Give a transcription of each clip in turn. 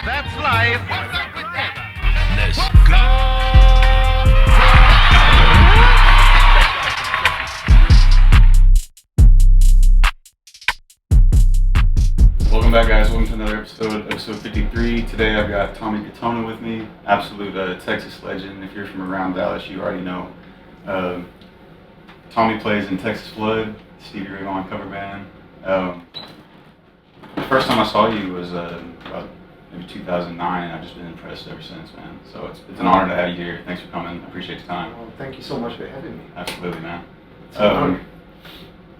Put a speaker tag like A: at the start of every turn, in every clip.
A: That's life. What's up with that?
B: Let's go! Welcome back, guys. Welcome to another episode 53. Today I've got Tommy Katona with me, absolute Texas legend. If you're from around Dallas, you already know. Tommy plays in Texas Flood, Stevie Ray Vaughan cover band. The first time I saw you was about maybe 2009, and I've just been impressed ever since, man. So it's an honor to have you here. Thanks for coming. I appreciate your time.
C: Well, thank you so much for having me.
B: Absolutely, man.
C: It's an honor.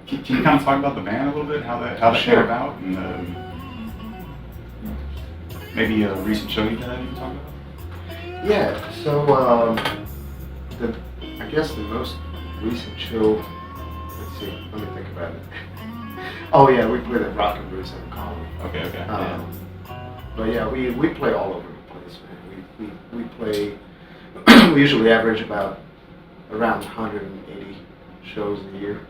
B: Can you kind of talk about the band a little bit, how that came about, and maybe a recent show you had you can talk about?
C: Yeah, so I guess the most recent show, let's see, let me think about it. Oh yeah, we played at Rock and Bruce and Colony.
B: Okay.
C: But yeah, we play all over the place, man. We play, we usually average about around 180 shows a year.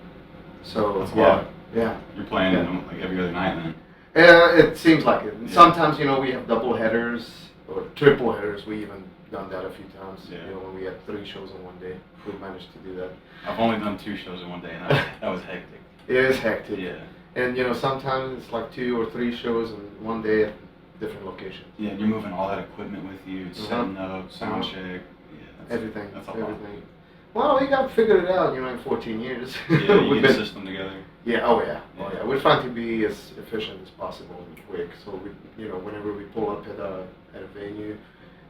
C: So
B: that's a lot.
C: Yeah.
B: You're playing like every other night then?
C: It seems like it.
B: Yeah.
C: Sometimes, we have double headers or triple headers. We even done that a few times.
B: Yeah.
C: When we had 3 shows in one day, we managed to do that.
B: I've only done 2 shows in one day, and that was hectic.
C: It is hectic.
B: Yeah.
C: And sometimes it's like 2 or 3 shows in one day at different locations.
B: Yeah, and you're moving all that equipment with you, setting up, sound check. Yeah,
C: everything.
B: That's a lot.
C: Everything. Well, we got figured it out, in 14 years.
B: Yeah, you get a system together.
C: Yeah, oh yeah. We're trying to be as efficient as possible and quick. So we, whenever we pull up at a venue,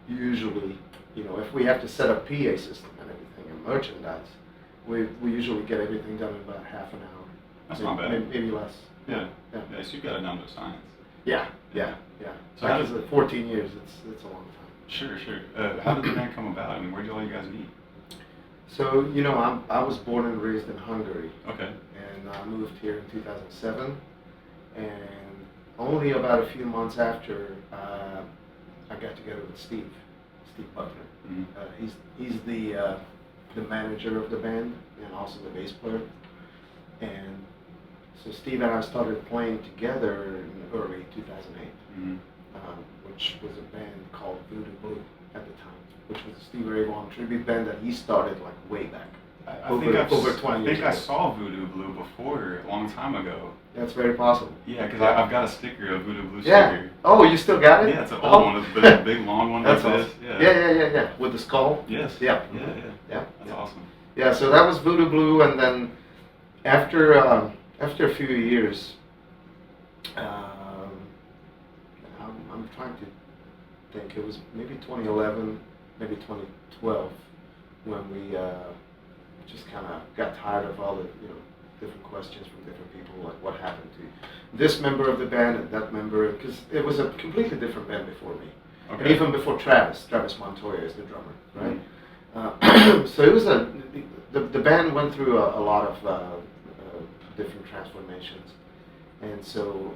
C: usually, if we have to set up PA system and everything and merchandise, we usually get everything done in about half an hour.
B: That's not bad.
C: Maybe less.
B: Yeah. So you've got it down to a science.
C: Yeah.
B: So
C: how does it? 14 years? It's a long time.
B: Sure. How did the band come about? I mean, where did all you guys meet?
C: So I was born and raised in Hungary.
B: Okay.
C: And I moved here in 2007, and only about a few months after I got together with Steve Buckner.
B: Mm-hmm.
C: He's the manager of the band and also the bass player. And so Steve and I started playing together in early 2008, which was a band called Voodoo Blue at the time, which was a Stevie Ray Vaughan tribute band that he started like way back. Over 20 years ago.
B: I saw Voodoo Blue before, a long time ago.
C: That's very possible.
B: Yeah, because I've got a sticker, a Voodoo Blue
C: Yeah.
B: sticker.
C: Oh, you still got it?
B: Yeah, it's an old one, but it's a big long one like
C: That's
B: this.
C: awesome. Yeah. With the skull?
B: Yes.
C: Yeah.
B: That's awesome.
C: Yeah, so that was Voodoo Blue, and then after a few years, I'm trying to think, it was maybe 2011, maybe 2012, when we just kind of got tired of all the different questions from different people, like what happened to this member of the band and that member, because it was a completely different band before me.
B: Okay.
C: And even before Travis Montoya is the drummer, right?
B: Mm-hmm.
C: So it was the band went through a lot of different transformations, and so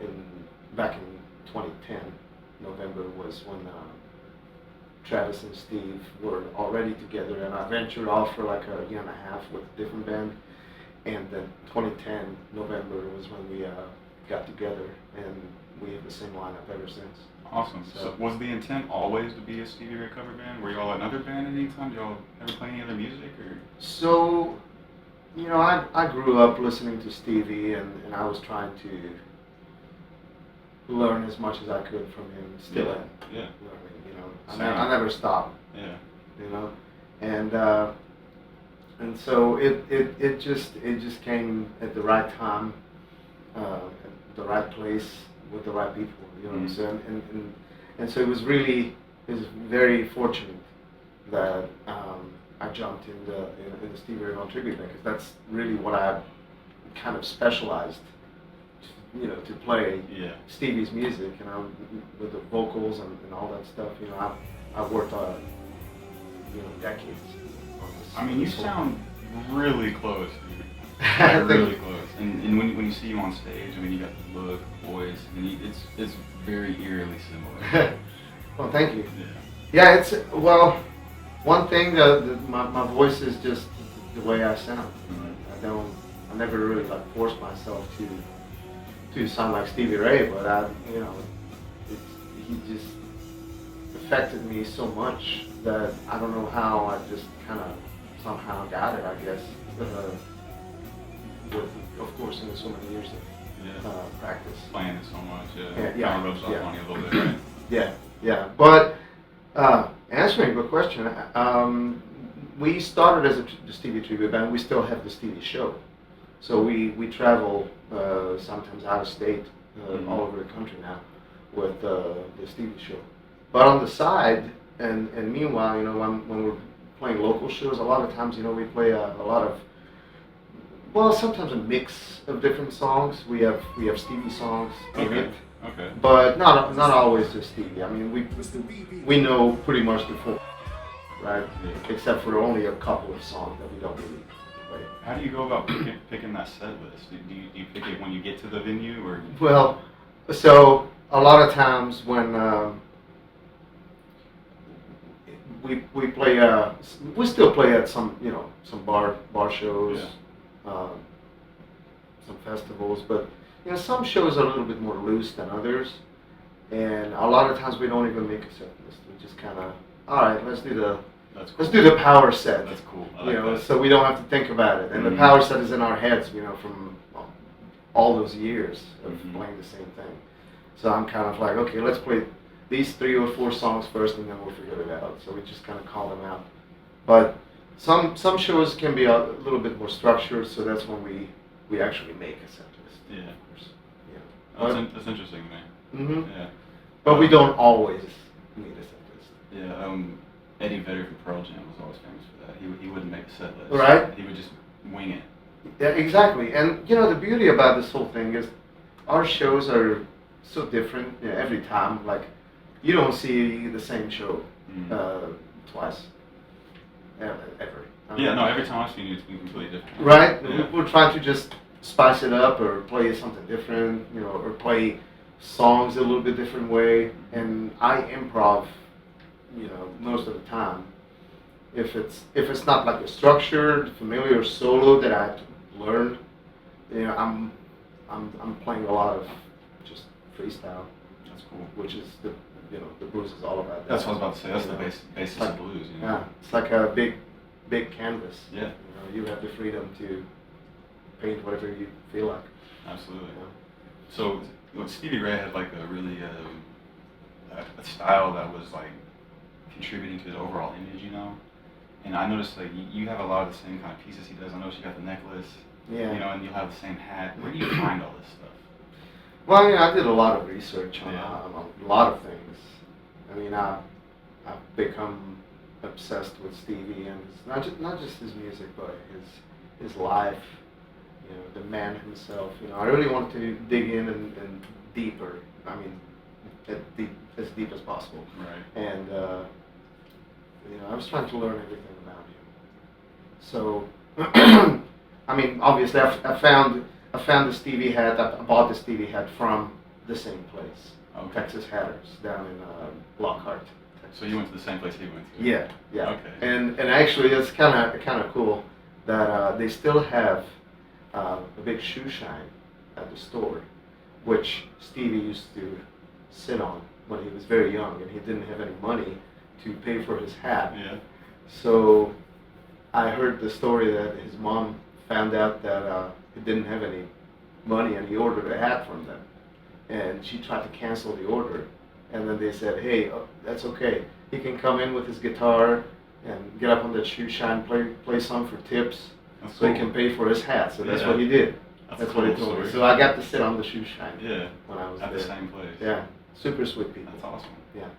C: back in 2010, November was when Travis and Steve were already together, and I ventured off for like a year and a half with a different band, and then 2010 November was when we got together, and we have the same lineup ever since.
B: Awesome. So was the intent always to be a Stevie Ray cover band? Were y'all another band at any time? Did y'all ever play any other music? Or?
C: So, I grew up listening to Stevie, and I was trying to learn as much as I could from him. Still am learning, I never stop.
B: Yeah.
C: And so it just came at the right time, at the right place with the right people. You know what I'm saying? And so it was very fortunate that I jumped in the Stevie Ray Vaughan tribute band, because that's really what I kind of specialized, to play Stevie's music, with the vocals and all that stuff. I've worked on decades on this.
B: I mean, you sound really close, dude. Like, really close. And when you see you on stage, I mean, you got the look, the voice, and it's very eerily similar.
C: Well, thank you.
B: Yeah.
C: Yeah, one thing, my voice is just the way I sound.
B: Mm-hmm.
C: I never really force myself to sound like Stevie Ray, but affected me so much that I don't know how I just kind of somehow got it, I guess. With, of course, in so many years of practice.
B: Playing it so much,
C: Yeah,
B: kind of rubs off on you a little bit, right?
C: Yeah. But answering your question, we started as the Stevie tribute band. We still have the Stevie show. So we travel sometimes out of state, all over the country now, with the Stevie show. But on the side, and meanwhile, when we're playing local shows, a lot of times, we play a lot of, well, sometimes a mix of different songs. We have Stevie songs in it.
B: Okay.
C: But not always just Stevie. I mean, we know pretty much the full, right?
B: Yeah.
C: Except for only a couple of songs that we don't really play.
B: How do you go about picking that set list? Do you pick it when you get to the venue, or?
C: Well, so a lot of times when we play, we still play at some bar shows, some festivals, but some shows are a little bit more loose than others, and a lot of times we don't even make a set list. We just kind of, all right, let's do the power set.
B: That's cool. I like that.
C: So we don't have to think about it, and the power set is in our heads, from all those years of playing the same thing. So I'm kind of like, okay, let's play these 3 or 4 songs first, and then we'll figure it out. So we just kind of call them out. But some shows can be a little bit more structured, so that's when we actually make a set list.
B: Yeah.
C: Of course.
B: That's interesting to me.
C: Mm-hmm.
B: Yeah.
C: But we don't always need a set list.
B: Yeah. Eddie Vedder from Pearl Jam was always famous for that. He wouldn't make a set list.
C: Right.
B: He would just wing it.
C: Yeah, exactly. And the beauty about this whole thing is our shows are so different every time. Like, you don't see the same show twice ever.
B: Every time I've seen you, it's been completely different.
C: Right?
B: Yeah.
C: We're trying to just spice it up or play something different, or play songs a little bit different way. And I improv, most of the time. If it's not like a structured, familiar solo that I have to learn, I'm playing a lot of just freestyle.
B: That's cool.
C: Which is the blues is all about that.
B: That's what I was about to say. That's the basis of blues.
C: Yeah, it's like a big canvas.
B: Yeah.
C: You have the freedom to paint whatever you feel like.
B: Absolutely. So Stevie Ray had like a really a style that was like contributing to his overall image, And I noticed like you have a lot of the same kind of pieces he does. I noticed you got the necklace, and you'll have the same hat. Where do you find all this stuff?
C: Well, I did a lot of research on a lot of things. I mean, I've become obsessed with Stevie, and it's not just his music, but his life. The man himself. I really wanted to dig in and deeper. I mean, as deep as possible.
B: Right.
C: And I was trying to learn everything about him. So, I mean, obviously, I found the Stevie hat. I bought the Stevie hat from the same place, Texas Hatters, down in Lockhart, Texas.
B: So you went to the same place he went to?
C: Yeah.
B: Okay.
C: And actually, it's kind of cool that they still have a big shoe shine at the store, which Stevie used to sit on when he was very young, and he didn't have any money to pay for his hat.
B: Yeah.
C: So I heard the story that his mom found out that he didn't have any money, and he ordered a hat from them, and she tried to cancel the order, and then they said, hey, that's okay, he can come in with his guitar and get up on that shoe shine, play some for tips,
B: That's
C: so
B: cool.
C: he can pay for his hat. So that's what he did. That's what he
B: cool
C: told me.
B: story.
C: So I got to sit on the shoe shine.
B: Yeah.
C: When I was
B: at
C: there.
B: the same place.
C: Yeah, super sweet people.
B: That's awesome.
C: Yeah.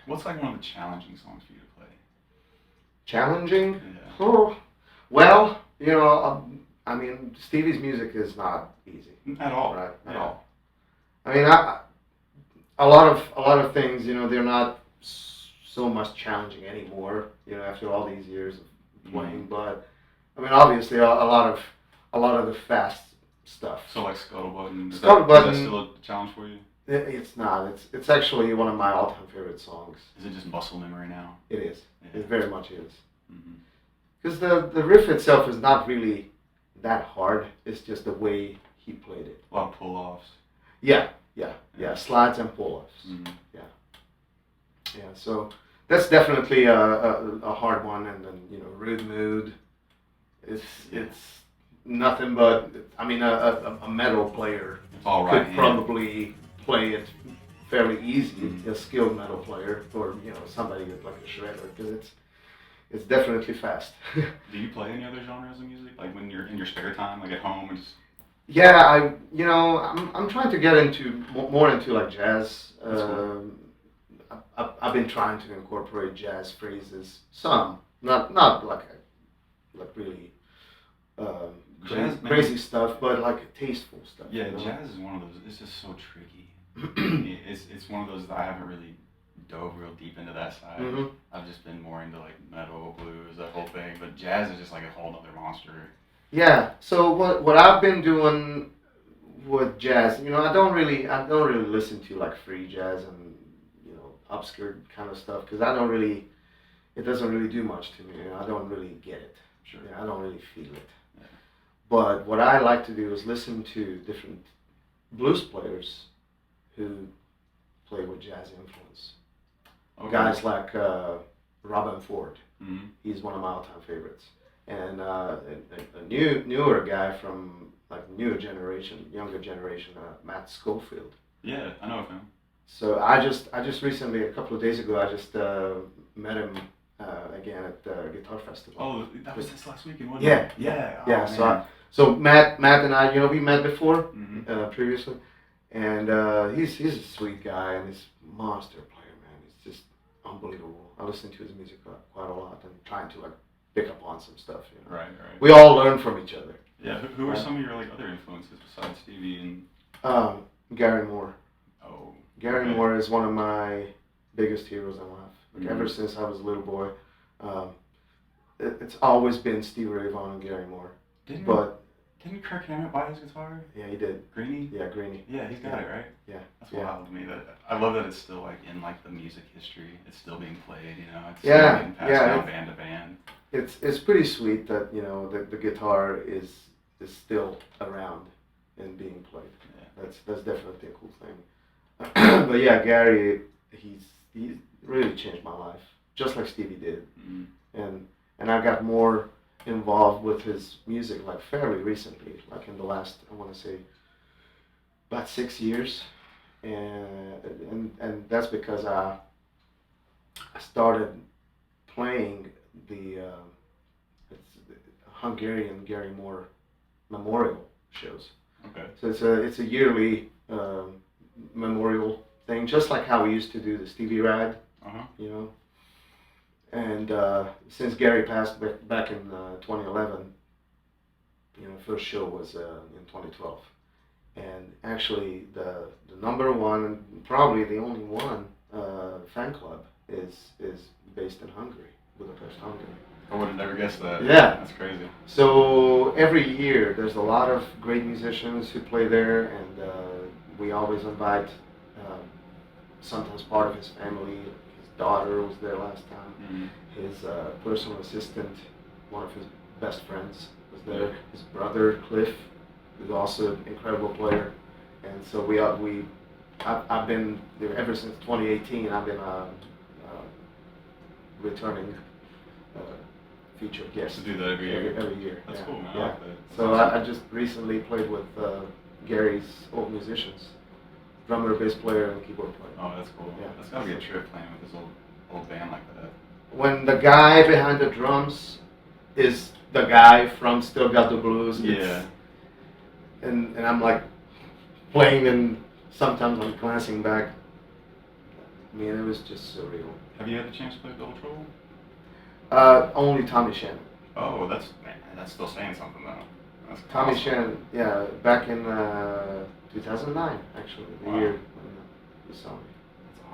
B: What's like one of the challenging songs for you to play?
C: Challenging?
B: Yeah.
C: Oh, well, I mean, Stevie's music is not easy.
B: At all.
C: Right. At
B: Yeah.
C: all. I mean, a lot of things, they're not so much challenging anymore. After all these years of playing, but I mean, obviously, a lot of the fast stuff.
B: So like Scuttlebutt. Is
C: Scuttlebutt.
B: that still a challenge for you?
C: It's not. It's actually one of my all-time favorite songs.
B: Is it just muscle memory now?
C: It is.
B: Yeah.
C: It very much is.
B: Mm-hmm.
C: Because the riff itself is not really that hard. It's just the way he played it.
B: A lot of pull-offs.
C: Yeah. Yeah, slides and pull-ups.
B: Mm-hmm.
C: Yeah, so that's definitely a hard one. And then Rude Mood, it's nothing but, I mean, a metal player
B: It's all right.
C: could probably play it fairly easy.
B: Mm-hmm.
C: A skilled metal player, or somebody with like a shredder, because it's definitely fast.
B: Do you play any other genres of music, like when you're in your spare time, like at home, and just?
C: Yeah, I'm trying to get more into like jazz.
B: Cool.
C: I've been trying to incorporate jazz phrases, some, not like really
B: Jazz,
C: crazy stuff, but like tasteful stuff.
B: Yeah, jazz is one of those. It's just so tricky. It's one of those that I haven't really dove real deep into that side.
C: Mm-hmm.
B: I've just been more into like metal, blues, that whole thing. But jazz is just like a whole other monster.
C: Yeah. So what I've been doing with jazz, I don't really listen to like free jazz and obscure kind of stuff, because it doesn't really do much to me. I don't really get it.
B: Sure.
C: I don't really feel it.
B: Yeah.
C: But what I like to do is listen to different blues players who play with jazz influence.
B: Okay.
C: Guys like Robin Ford.
B: Mm-hmm.
C: He's one of my all-time favorites. And a newer guy from like younger generation, Matt Schofield.
B: Yeah, I know of him.
C: So I just recently, a couple of days ago, I just met him again at the Guitar Festival.
B: Oh, that was this last weekend, wasn't
C: Yeah,
B: it? Yeah.
C: Yeah.
B: Man.
C: So Matt and I, we met before previously, and he's a sweet guy and he's a monster player, man. He's just unbelievable. I listen to his music quite a lot and trying to like pick up on some stuff.
B: Right.
C: We all learn from each other.
B: Yeah. Who are some of your like other influences besides Stevie and?
C: Gary Moore.
B: Oh.
C: Gary
B: Okay.
C: Moore is one of my biggest heroes in life. Like
B: Mm-hmm.
C: ever since I was a little boy, it's always been Stevie Ray Vaughan and Gary Moore.
B: Didn't Kirk Hammett buy his guitar?
C: Yeah, he did.
B: Greenie?
C: Yeah, Greenie.
B: Yeah, he's got it, right?
C: Yeah.
B: That's
C: Yeah.
B: wild to me. That I love that it's still like in like the music history. It's still being played. It's
C: Yeah,
B: still being passed
C: yeah,
B: down
C: it-
B: band to band.
C: It's pretty sweet that the guitar is still around and being played.
B: Yeah.
C: That's definitely a cool thing. But yeah, Gary, he really changed my life, just like Stevie did.
B: Mm-hmm.
C: And I got more involved with his music like fairly recently, like in the last, I want to say, about 6 years, and that's because I started playing the Hungarian Gary Moore memorial shows.
B: Okay.
C: So it's a yearly memorial thing, just like how we used to do the Stevie Ride,
B: Uh-huh.
C: And since Gary passed back in 2011, first show was in 2012. And actually the number one, and probably the only one, fan club is based in Hungary, Budapest, Hungary.
B: I would have never guessed that.
C: Yeah.
B: That's crazy.
C: So every year there's a lot of great musicians who play there, and we always invite sometimes part of his family. His daughter was there last time.
B: Mm-hmm.
C: His personal assistant, one of his best friends, was there. His brother Cliff, who's also an incredible player, and so I've been ever since 2018. I've been returning featured guest
B: To do that every year.
C: Every year.
B: That's
C: yeah.
B: cool, man. I
C: Yeah.
B: like that.
C: So I just recently played with Gary's old musicians, drummer, bass player, and keyboard player.
B: Oh, that's cool.
C: Yeah.
B: That's gotta be a trip playing with this old band like that.
C: When the guy behind the drums is the guy from Still Got the Blues,
B: Yeah.
C: and I'm like playing, and sometimes I'm glancing back. I mean, it was just surreal.
B: Have you had the chance to play Double Trouble?
C: Only Tommy Shannon.
B: Oh, that's still saying something though. That's
C: Tommy
B: awesome.
C: Shannon, yeah, back in 2009, actually, the
B: Wow.
C: year when you saw me.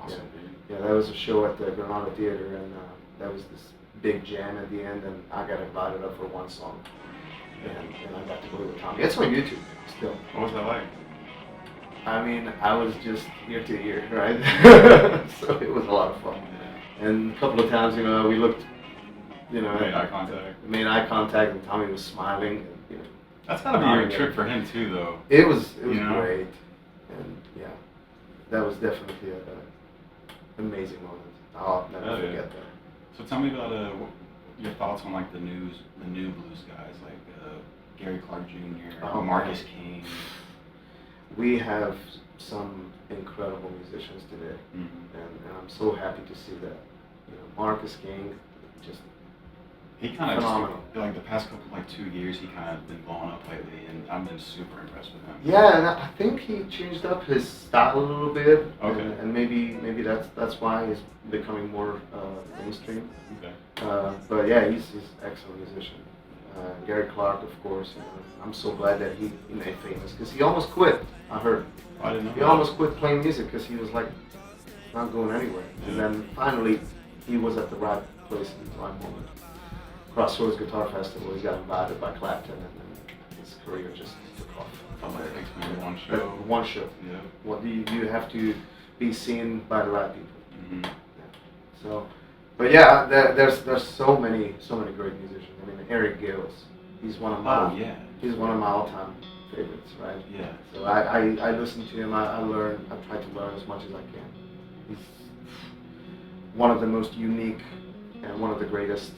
B: That's awesome, dude.
C: Yeah, that was a show at the Granada Theater, and that was this big jam at the end, and I got invited up for one song, and I got to play with Tommy. It's on YouTube still.
B: What was that like?
C: I mean, I was just ear to ear, right? So it was a lot of fun.
B: Yeah.
C: And a couple of times, we looked,
B: Made eye contact.
C: made eye contact, and Tommy was smiling. And,
B: That's gotta be a trip for him too, though.
C: it was
B: You know?
C: great, and yeah. that was definitely an amazing moment. I'll never forget that.
B: So tell me about your thoughts on like the new blues guys like Gary Clark Jr., Marcus King.
C: We have some incredible musicians today, and I'm so happy to see that. You know, Marcus King, just
B: he kind of
C: phenomenal.
B: Like the past couple 2 years, he kind of been blowing up lately, and I've been super impressed with him.
C: Yeah, and I think he changed up his style a little bit,
B: Okay.
C: and maybe that's why he's becoming more mainstream.
B: Okay.
C: But yeah, he's an excellent musician. Gary Clark, of course. You know, I'm so glad that he made famous because he almost quit. I heard.
B: I didn't know.
C: He almost quit playing music because he was like not going anywhere.
B: Yeah.
C: And then finally, he was at the right place at the right moment. Crossroads Guitar Festival, he got invited by Clapton, and then his career just took off.
B: From there. Thanks, man. One show.
C: One show.
B: Yeah.
C: Well, you have to be seen by the right people.
B: Mm-hmm.
C: Yeah. So, but yeah, there's so many great musicians. I mean, Eric Gales, he's one of my he's one of my all-time favorites, right?
B: Yeah.
C: So I listen to him. I learn. I try to learn as much as I can. He's one of the most unique and one of the greatest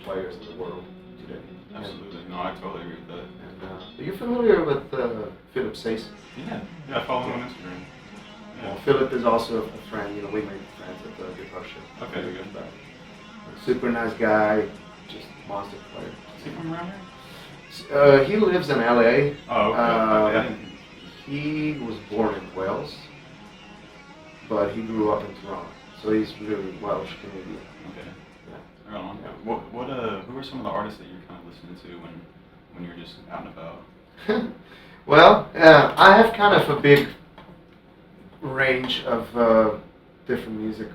C: players in the world today.
B: Absolutely. No, I totally agree with that.
C: And, are you familiar with Philip Sayce?
B: Yeah. Yeah, I follow him on Instagram. Yeah.
C: Well, Philip is also a friend. You know, we made friends at the guitar show.
B: Okay, good.
C: Super nice guy, just monster player.
B: Is he from around here?
C: He lives in LA.
B: Oh, okay.
C: He was born in Wales, but he grew up in Toronto, so he's really Welsh Canadian.
B: Okay.
C: Yeah.
B: Right on.
C: Yeah.
B: Who are some of the artists that you're kind of listening to when you're just out and about?
C: Well, I have kind of a big range of different music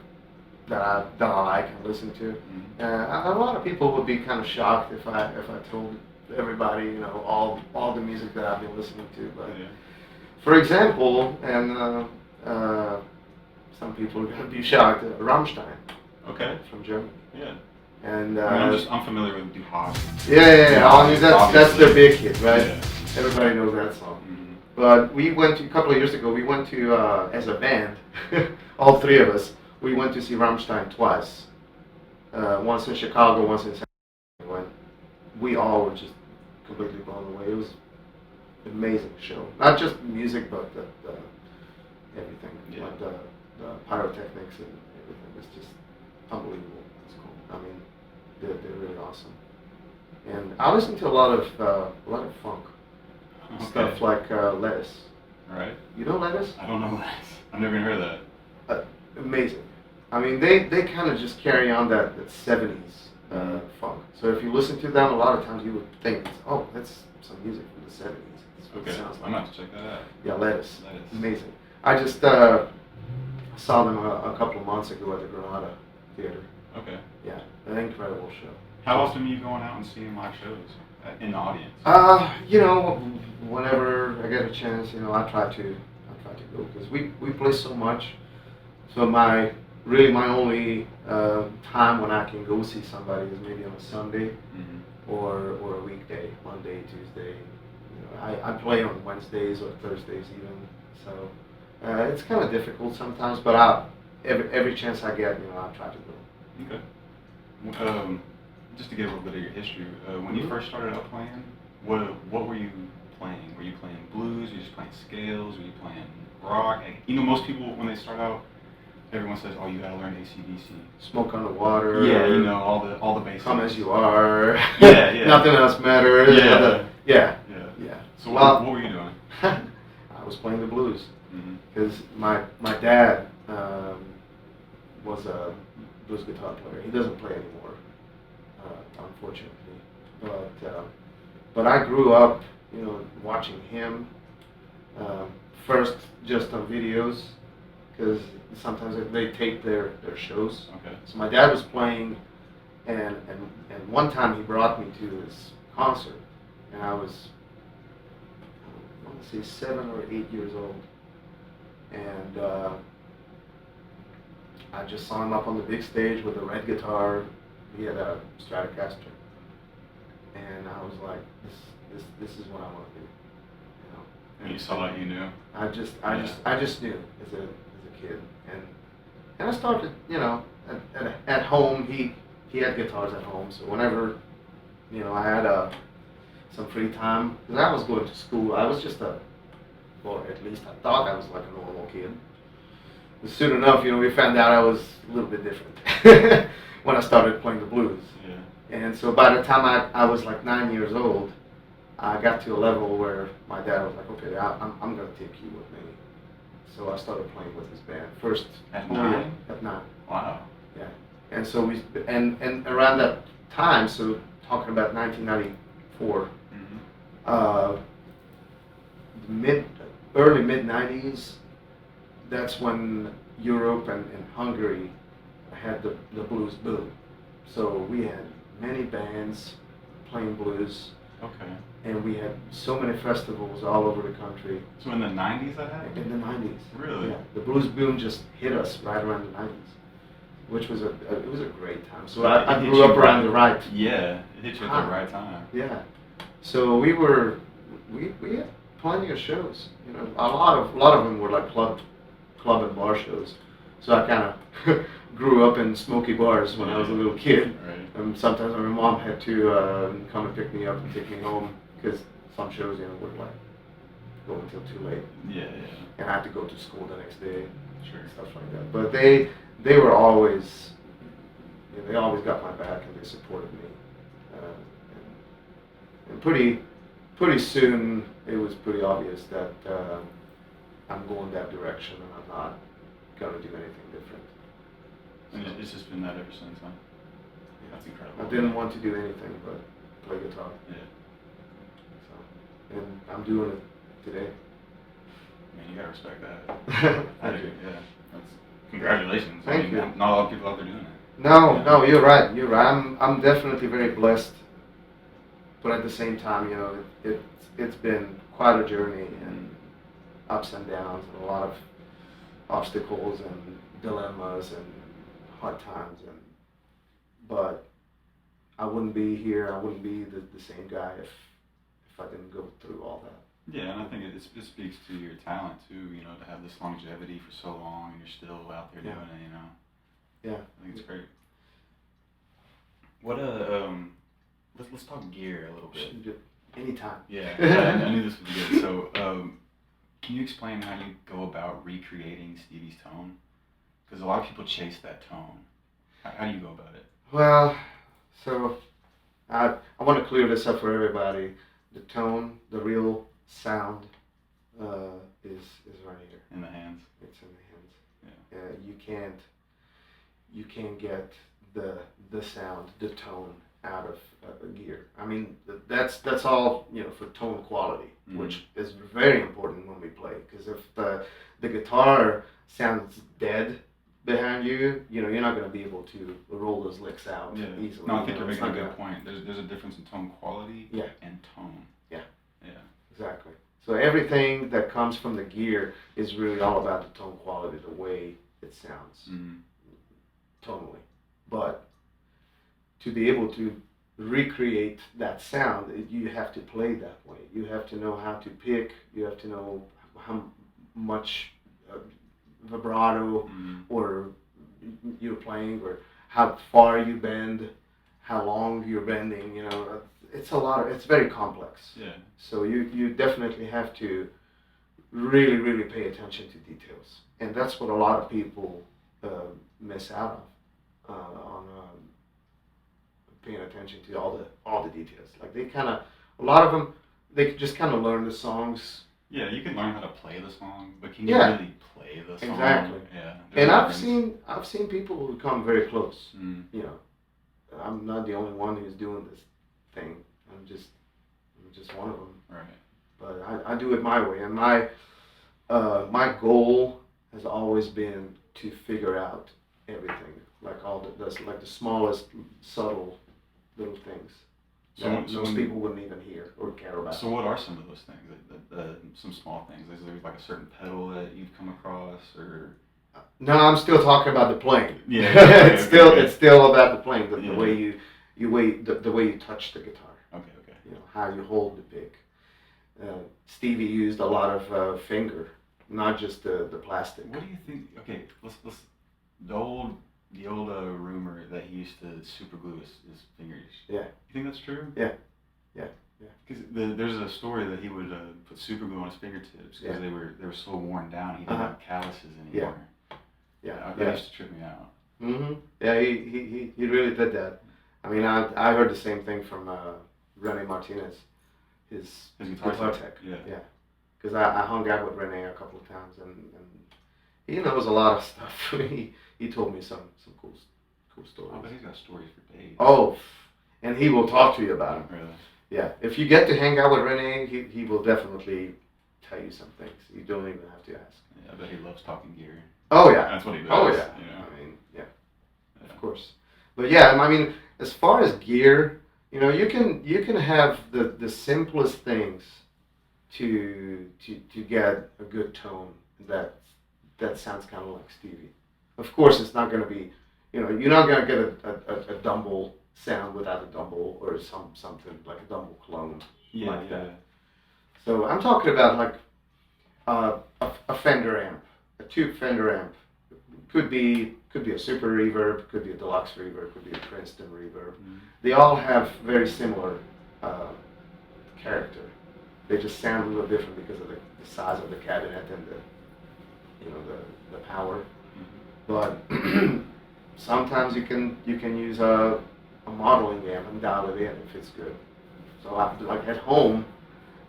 C: that I like and listen to.
B: Mm-hmm.
C: A lot of people would be kind of shocked if I told everybody, you know, all the music that I've been listening to. But for example, and some people are going to be shocked, Rammstein.
B: Okay.
C: From Germany.
B: Yeah.
C: And
B: I'm familiar with Du Hast.
C: Yeah. I mean, that's their big hit, right?
B: Yeah.
C: Everybody knows that song.
B: Mm-hmm.
C: But we went to, a couple of years ago, we went to, as a band, all three of us, we went to see Rammstein twice. Once in Chicago, once in San Francisco. We all were just completely blown away. It was an amazing show. Not just music, but the everything.
B: Yeah.
C: Like the pyrotechnics and everything. It's just unbelievable. It's cool. I mean, they're really awesome. And I listen to a lot of funk.
B: Okay.
C: Stuff like Lettuce.
B: All right.
C: You know Lettuce?
B: I don't know that. I've never even heard of that.
C: Amazing. I mean, they kind of just carry on that 70s funk. So if you listen to them, a lot of times you would think, oh, that's some music from the 70s. That's what it sounds like.
B: I'm going to check that out.
C: Yeah, Lettuce.
B: Lettuce.
C: Amazing. I just saw them a couple of months ago at the Granada Theater.
B: Okay.
C: Yeah, an incredible show.
B: How often are you going out and seeing live shows in the audience?
C: You know, whenever I get a chance, you know, I try to go because we play so much. So my only time when I can go see somebody is maybe on a Sunday or a weekday, Monday, Tuesday. You know, I play on Wednesdays or Thursdays even. So it's kind of difficult sometimes, but every chance I get, you know, I try to go.
B: Okay. Just to get a little bit of your history, when you first started out playing, what were you playing? Were you playing blues? Were you just playing scales? Were you playing rock? You know, most people when they start out, everyone says, "Oh, you gotta learn AC/DC."
C: Smoke on the Water.
B: Yeah, you know all the basics.
C: Come as you are.
B: Yeah.
C: Nothing else matters.
B: Yeah. So what were you doing?
C: I was playing the blues
B: Mm-hmm.
C: because my dad was a blues guitar player. He doesn't play anymore, unfortunately. But I grew up, you know, watching him first just on videos because sometimes they tape their shows.
B: Okay.
C: So my dad was playing, and one time he brought me to this concert, and I was, I want to say 7 or 8 years old, and I just saw him up on the big stage with a red guitar. He had a Stratocaster, and I was like, this is what I want to do. You know?
B: And you saw that, you knew.
C: I just knew as a kid, and I started, you know, at home. He had guitars at home, so whenever, you know, I had some free time, because I was going to school. I was just or at least I thought I was like a normal kid. But soon enough, you know, we found out I was a little bit different when I started playing the blues.
B: Yeah.
C: And so by the time I was like 9 years old, I got to a level where my dad was like, okay, I'm going to take you with me. So I started playing with his band. First
B: At
C: only
B: 9?
C: At 9.
B: Wow.
C: Yeah. And so and around that time, so talking about 1994, early mid 90s, that's when Europe and Hungary had the blues boom. So we had many bands playing blues,
B: Okay.
C: and we had so many festivals all over the country.
B: So in the 90s that happened?
C: In the 90s.
B: Really?
C: Yeah. The blues boom just hit us right around the 90s, which was it was a great time. So I
B: It hit
C: grew
B: you
C: up around the right.
B: Yeah, it hit you at the right time.
C: Yeah. So we had plenty of shows. You know, a lot of them were like club and bar shows. So I kind of grew up in smoky bars when I was a little kid.
B: Right.
C: Sometimes my mom had to come and pick me up and take me home because some shows, you know, would like go until too late.
B: Yeah.
C: And I had to go to school the next day.
B: Sure.
C: Stuff like that. But they were always, you know, they always got my back and they supported me. And pretty soon it was pretty obvious that I'm going that direction and I'm not going to do anything different.
B: And it's just been that ever since, huh? That's incredible.
C: I didn't want to do anything but play guitar.
B: Yeah.
C: So, and I'm doing it today.
B: Man, you gotta respect that.
C: Thank you.
B: Yeah. That's, congratulations.
C: Thank you.
B: Not a lot of people out there doing it.
C: No, you're right. You're right. I'm definitely very blessed, but at the same time, you know, it's been quite a journey and ups and downs and a lot of obstacles and dilemmas and hard times, but I wouldn't be here. I wouldn't be the same guy if I didn't go through all that.
B: Yeah, and I think it speaks to your talent too. You know, to have this longevity for so long and you're still out there doing it. You know.
C: Yeah.
B: I think it's great. What let's talk gear a little bit.
C: Anytime.
B: Yeah, I knew this would be good. So, can you explain how you go about recreating Stevie's tone? Because a lot of people chase that tone. How do you go about it?
C: Well, so I want to clear this up for everybody. The tone, the real sound, is right here.
B: In the hands.
C: It's in the hands.
B: Yeah.
C: You can't get the sound, the tone out of a gear. I mean, that's all, you know, for tone quality, which is very important when we play. Because if the guitar sounds dead behind you, you know, you're not going to be able to roll those licks out easily.
B: No, I think you're making a good point. There's a difference in tone quality and tone.
C: Yeah.
B: Yeah.
C: Exactly. So everything that comes from the gear is really all about the tone quality, the way it sounds, tonally. But to be able to recreate that sound, you have to play that way. You have to know how to pick. You have to know how much vibrato or you're playing, or how far you bend, how long you're bending. You know, it's it's very complex.
B: Yeah.
C: So you definitely have to really pay attention to details, and that's what a lot of people miss out on paying attention to all the details. Like a lot of them, they just kind of learn the songs.
B: Yeah, you can learn how to play the song, but can you really play the song?
C: Exactly.
B: Yeah.
C: And I've seen people who come very close. You know, I'm not the only one who's doing this thing. I'm just one of them.
B: Right.
C: But I do it my way, and my goal has always been to figure out everything, like like the smallest subtle little things that most people wouldn't even hear or care about.
B: So what are some of those things? Some small things. Is there like a certain pedal that you've come across, or?
C: No, I'm still talking about the playing.
B: Yeah.
C: It's still about the playing, the way you touch the guitar.
B: Okay.
C: You know, how you hold the pick. Stevie used a lot of finger not just the plastic.
B: What do you think? Okay, let's the old rumor that he used to super glue his fingers.
C: Yeah.
B: You think that's true?
C: Yeah.
B: Because there's a story that he would put super glue on his fingertips because they were so worn down. He didn't have calluses anymore.
C: Yeah.
B: That used to trip me out.
C: Mm-hmm. Yeah, he really did that. I mean, I heard the same thing from Rene Martinez, his guitar tech. Yeah. Because I hung out with Rene a couple of times, and he knows a lot of stuff. he told me some cool stories.
B: Oh, but he's got stories for days.
C: Oh, and he will talk to you about them.
B: Really?
C: Yeah. If you get to hang out with Rene, he will definitely tell you some things. You don't even have to ask.
B: Yeah, I bet he loves talking gear.
C: Oh yeah.
B: That's what he does.
C: Oh yeah.
B: You know?
C: I mean, yeah. Of course. But yeah, I mean, as far as gear, you know, you can have the simplest things to get a good tone that sounds kind of like Stevie. Of course, it's not going to be, you know, you're not going to get a Dumble sound without a Dumble or something like a Dumble clone like that. So I'm talking about like a Fender amp, a tube Fender amp. Could be a super reverb, could be a deluxe reverb, could be a Princeton reverb.
B: Mm-hmm.
C: They all have very similar character. They just sound a little different because of the size of the cabinet and the power. Mm-hmm. But sometimes you can use a modeling amp and dial it in if it's good. So like at home,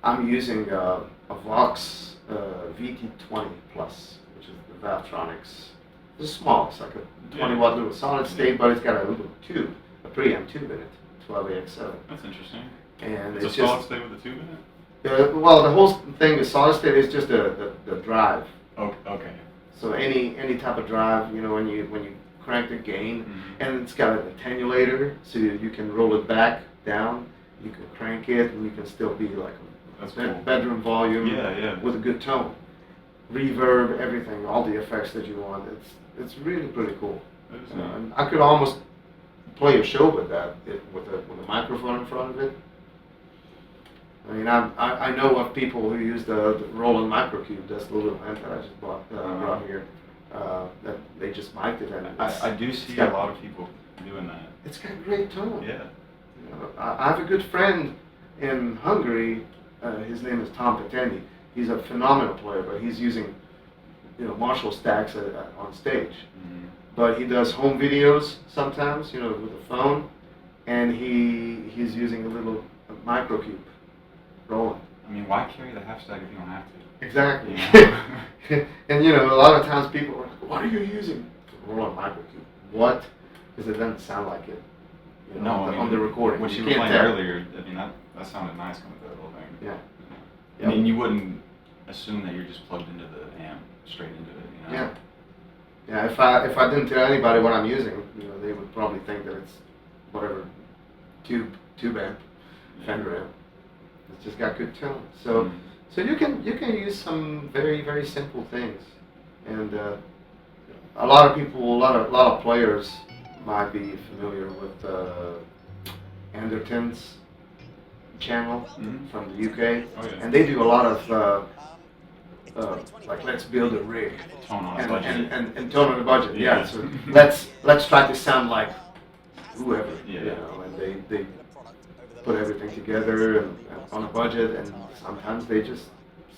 C: I'm using a Vox VT20 Plus, which is the Valvetronics. It's small. It's like a 20 watt little solid state, but it's got a little tube, a preamp tube in it, 12AX7.
B: That's interesting.
C: And
B: it's a solid state with a tube in it?
C: Well, the whole thing with solid state is just the drive.
B: Oh, okay.
C: So any type of drive, you know, when you crank the gain, and it's got an attenuator, so you can roll it back, down, you can crank it, and you can still be like a bedroom volume with a good tone. Reverb, everything, all the effects that you want. It's really pretty cool. And I could almost play a show with that with a microphone in front of it. I mean, I know of people who use the Roland Microcube. That's the little amp that I just brought here. That they just mic'd it, and
B: I do see a lot of people doing that.
C: It's got a great tone.
B: Yeah.
C: You know, I have a good friend in Hungary. His name is Tom Petendi. He's a phenomenal player, but he's using, you know, Marshall stacks on stage. Mm-hmm. But he does home videos sometimes, you know, with a phone, and he's using a little Microcube Roland.
B: I mean, why carry the half stack if you don't have to?
C: Exactly.
B: You know?
C: And you know, a lot of times people are like, "What are you using?" Roland Microcube. What? Because it doesn't sound like it. You know, on the recording.
B: What you were playing earlier, I mean, that sounded nice coming through the whole thing.
C: Yeah.
B: I mean, you wouldn't assume that you're just plugged into the amp, straight into it, you know?
C: Yeah. If I didn't tell anybody what I'm using, you know, they would probably think that it's whatever tube amp, Fender amp. It's just got good tone. So you can use some very, very simple things, and a lot of people, a lot of players might be familiar with Anderton's channel from the UK, and they do a lot of like, let's build a rig
B: tone on a budget.
C: And tone on a budget. Yeah. So let's try to sound like whoever, you know, and they put everything together and on a budget, and sometimes they just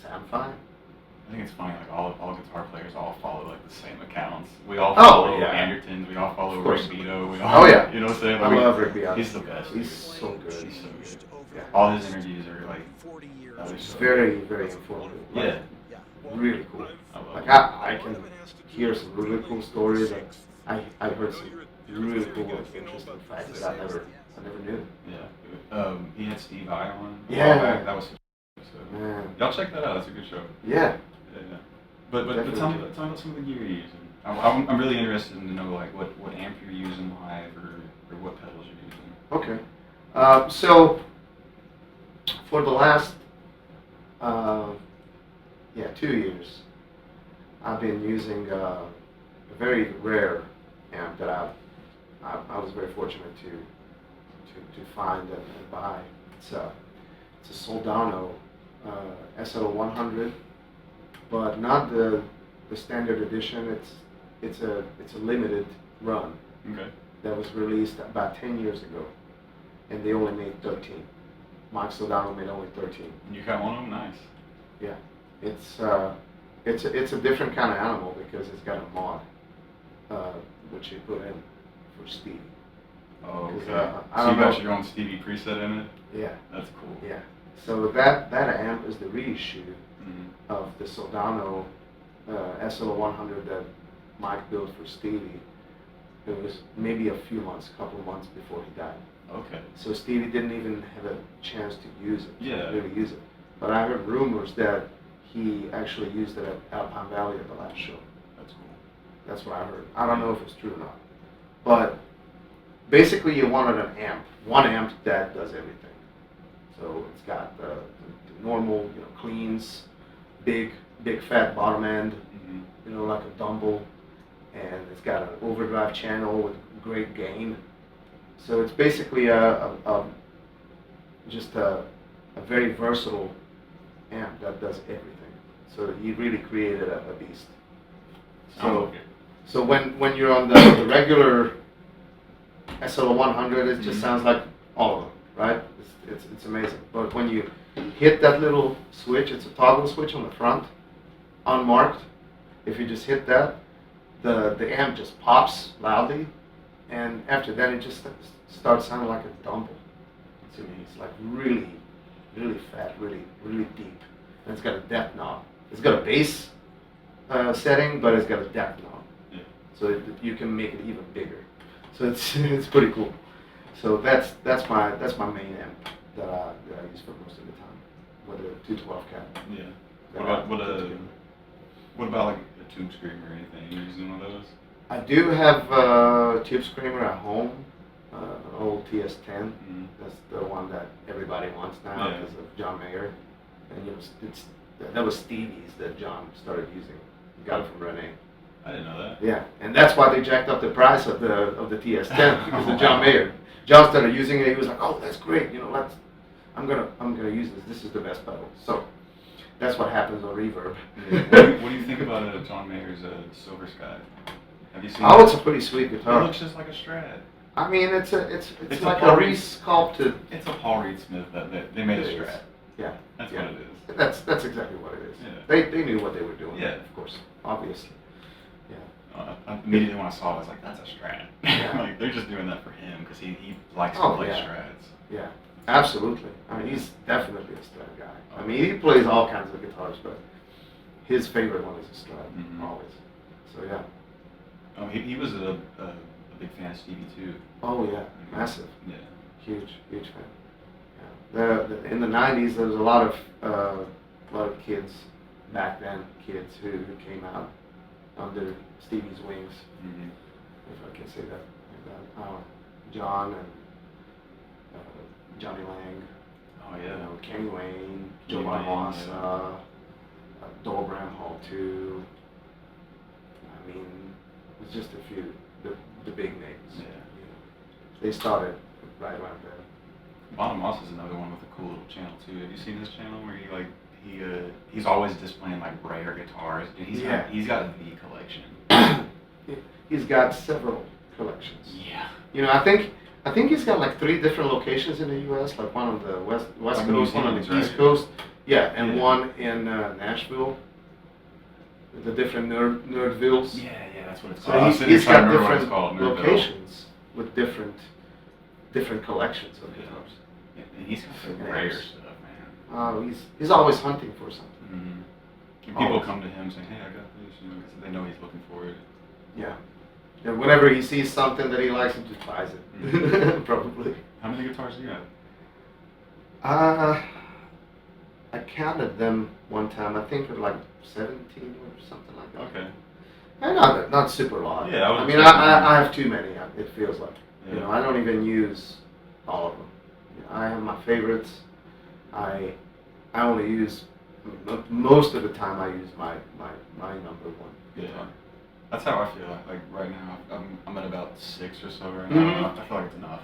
C: sound fine.
B: I think it's funny, like all guitar players all follow like the same accounts. We all follow Andertons, we all follow Rick Beato, we all, you know what I'm saying? Like,
C: I love Rick Beato.
B: He's the best.
C: He's so good.
B: He's so good.
C: Yeah.
B: All his interviews are like,
C: very, very informative.
B: Yeah.
C: Really cool.
B: Like
C: I can hear some really cool stories. I heard some really cool, interesting facts that I never knew.
B: Yeah. He had Steve Vai on.
C: Yeah.
B: That was. Y'all check that out. That's a good show.
C: Yeah.
B: Yeah. But tell me about some of the gear you're using. I'm really interested to know like what amp you're using live or what pedals you're using.
C: Okay. So for the last 2 years, I've been using a very rare amp that I was very fortunate to find and buy. It's a Soldano SL100 but not the standard edition. It's a limited run
B: Okay.
C: that was released about 10 years ago, and they only made 13. Mike Sodano made only 13.
B: You got one of them? Nice.
C: Yeah, it's a different kind of animal because it's got a mod, which you put in for Stevie.
B: Oh, okay.
C: 'Cause, I
B: So you
C: don't
B: got
C: know.
B: your own Stevie preset in it?
C: Yeah,
B: That's cool.
C: yeah. So that amp is the reissue
B: Mhm.
C: of the Soldano SL100 that Mike built for Stevie. It was maybe a couple of months before he died.
B: Okay.
C: So Stevie didn't even have a chance to use it,
B: Yeah.
C: really use it. But I heard rumors that he actually used it at Alpine Valley at the last show.
B: That's cool.
C: That's what I heard. I don't know if it's true or not. But basically you wanted an amp, one amp that does everything. So it's got the normal, cleans, big fat bottom end,
B: Mhm.
C: like a Dumble, and it's got an overdrive channel with great gain. So it's basically just a very versatile amp that does everything. So he really created a beast.
B: Oh, okay.
C: So when you're on the regular SL100, it just
B: Mhm.
C: sounds like all of them, right? It's amazing. But when you hit that little switch, it's a toggle switch on the front, unmarked. If you just hit that, the amp just pops loudly, and after that it just starts sounding like a Dumble to me. It's like really, really fat, really, really deep, and it's got a depth knob. It's got a bass setting, but it's got a depth knob,
B: Yeah.
C: so you can make it even bigger. So it's pretty cool. So that's my main amp that I use for most of the time with a 212 cap.
B: Yeah.
C: that
B: What
C: I
B: about
C: put together.
B: what about like a tube screamer or anything? You using one of those?
C: I do have a tube screamer at home, an old TS10.
B: Mhm.
C: That's the one that everybody wants now
B: Yeah.
C: because of John Mayer. And that was Stevie's that John started using. He got it from Renee.
B: I didn't know that.
C: Yeah, and that's why they jacked up the price of the TS10 because of John Mayer. John started using it. He was like, "Oh, that's great. I'm gonna use this. This is the best pedal." So that's what happens on Reverb.
B: Yeah. What do you think about John Mayer's Silver Sky? Have you seen
C: Oh,
B: it?
C: it's a pretty sweet
B: It
C: guitar.
B: looks just like a Strat.
C: I mean, it's
B: It's a
C: like a
B: Paul-
C: resculpted.
B: It's a Paul Reed Smith that they made a
C: It is.
B: Strat.
C: Yeah,
B: That's
C: yeah.
B: what it is.
C: That's exactly what it is.
B: Yeah.
C: They knew what they were doing.
B: Yeah.
C: Of course, obviously. Yeah.
B: Immediately when I saw it, I was like, that's a Strat.
C: Yeah.
B: Like, they're just doing that for him because he likes to
C: Oh,
B: play
C: yeah.
B: Strats.
C: Yeah, absolutely. I mean, he's definitely a Strat guy. I mean, he plays all kinds of guitars, but his favorite one is a Strat,
B: Mhm.
C: always. So yeah.
B: Oh, he was a big fan of Stevie too.
C: Oh yeah, massive,
B: Yeah.
C: huge fan. Yeah. In the '90s, there was a lot of kids back then, who came out under Stevie's wings,
B: Mhm.
C: if I can say that like that. John and Johnny Lang,
B: Oh yeah.
C: Kenny Wayne, Joe
B: Kenny Wayne,
C: Barbosa,
B: yeah.
C: Dole Bramhall too. I mean, it's just a few, the big names.
B: Yeah.
C: They started right around there.
B: Bonham Moss is another one with a cool little channel too. Have you seen his channel where he's always displaying like rare guitars? And he's got a V collection.
C: He's got several collections.
B: Yeah.
C: I think he's got like 3 different locations in the U.S. Like one on the west
B: Like
C: coast, one on the
B: museums,
C: east
B: right?
C: coast. Yeah, and
B: Yeah.
C: one in Nashville. The different Nerdvilles.
B: Yeah, that's what it's
C: So
B: called. I was sitting
C: he's
B: trying to
C: got
B: remember what it's
C: different
B: called. Nerdville.
C: locations with different collections of
B: Yeah.
C: guitars.
B: Yeah, and he's got some
C: And
B: rare
C: amps.
B: stuff, man.
C: He's always hunting for something.
B: Mm-hmm. And people
C: Always.
B: come to him saying, "Hey, I got this," because they know he's looking for it.
C: Yeah. And whenever he sees something that he likes, he just buys it.
B: Mhm.
C: Probably.
B: How many guitars do you have?
C: I counted them one time. I think it was like 17 or something like that.
B: Okay.
C: And not super lot.
B: Yeah, I
C: I
B: would
C: mean,
B: expect
C: I have too many. It feels like.
B: Yeah.
C: I don't even use all of them. I have my favorites. I only use. Most of the time, I use my number one guitar.
B: Yeah. That's how I feel. Like right now, I'm at about 6 or so right
C: Mhm.
B: now. I feel like it's enough.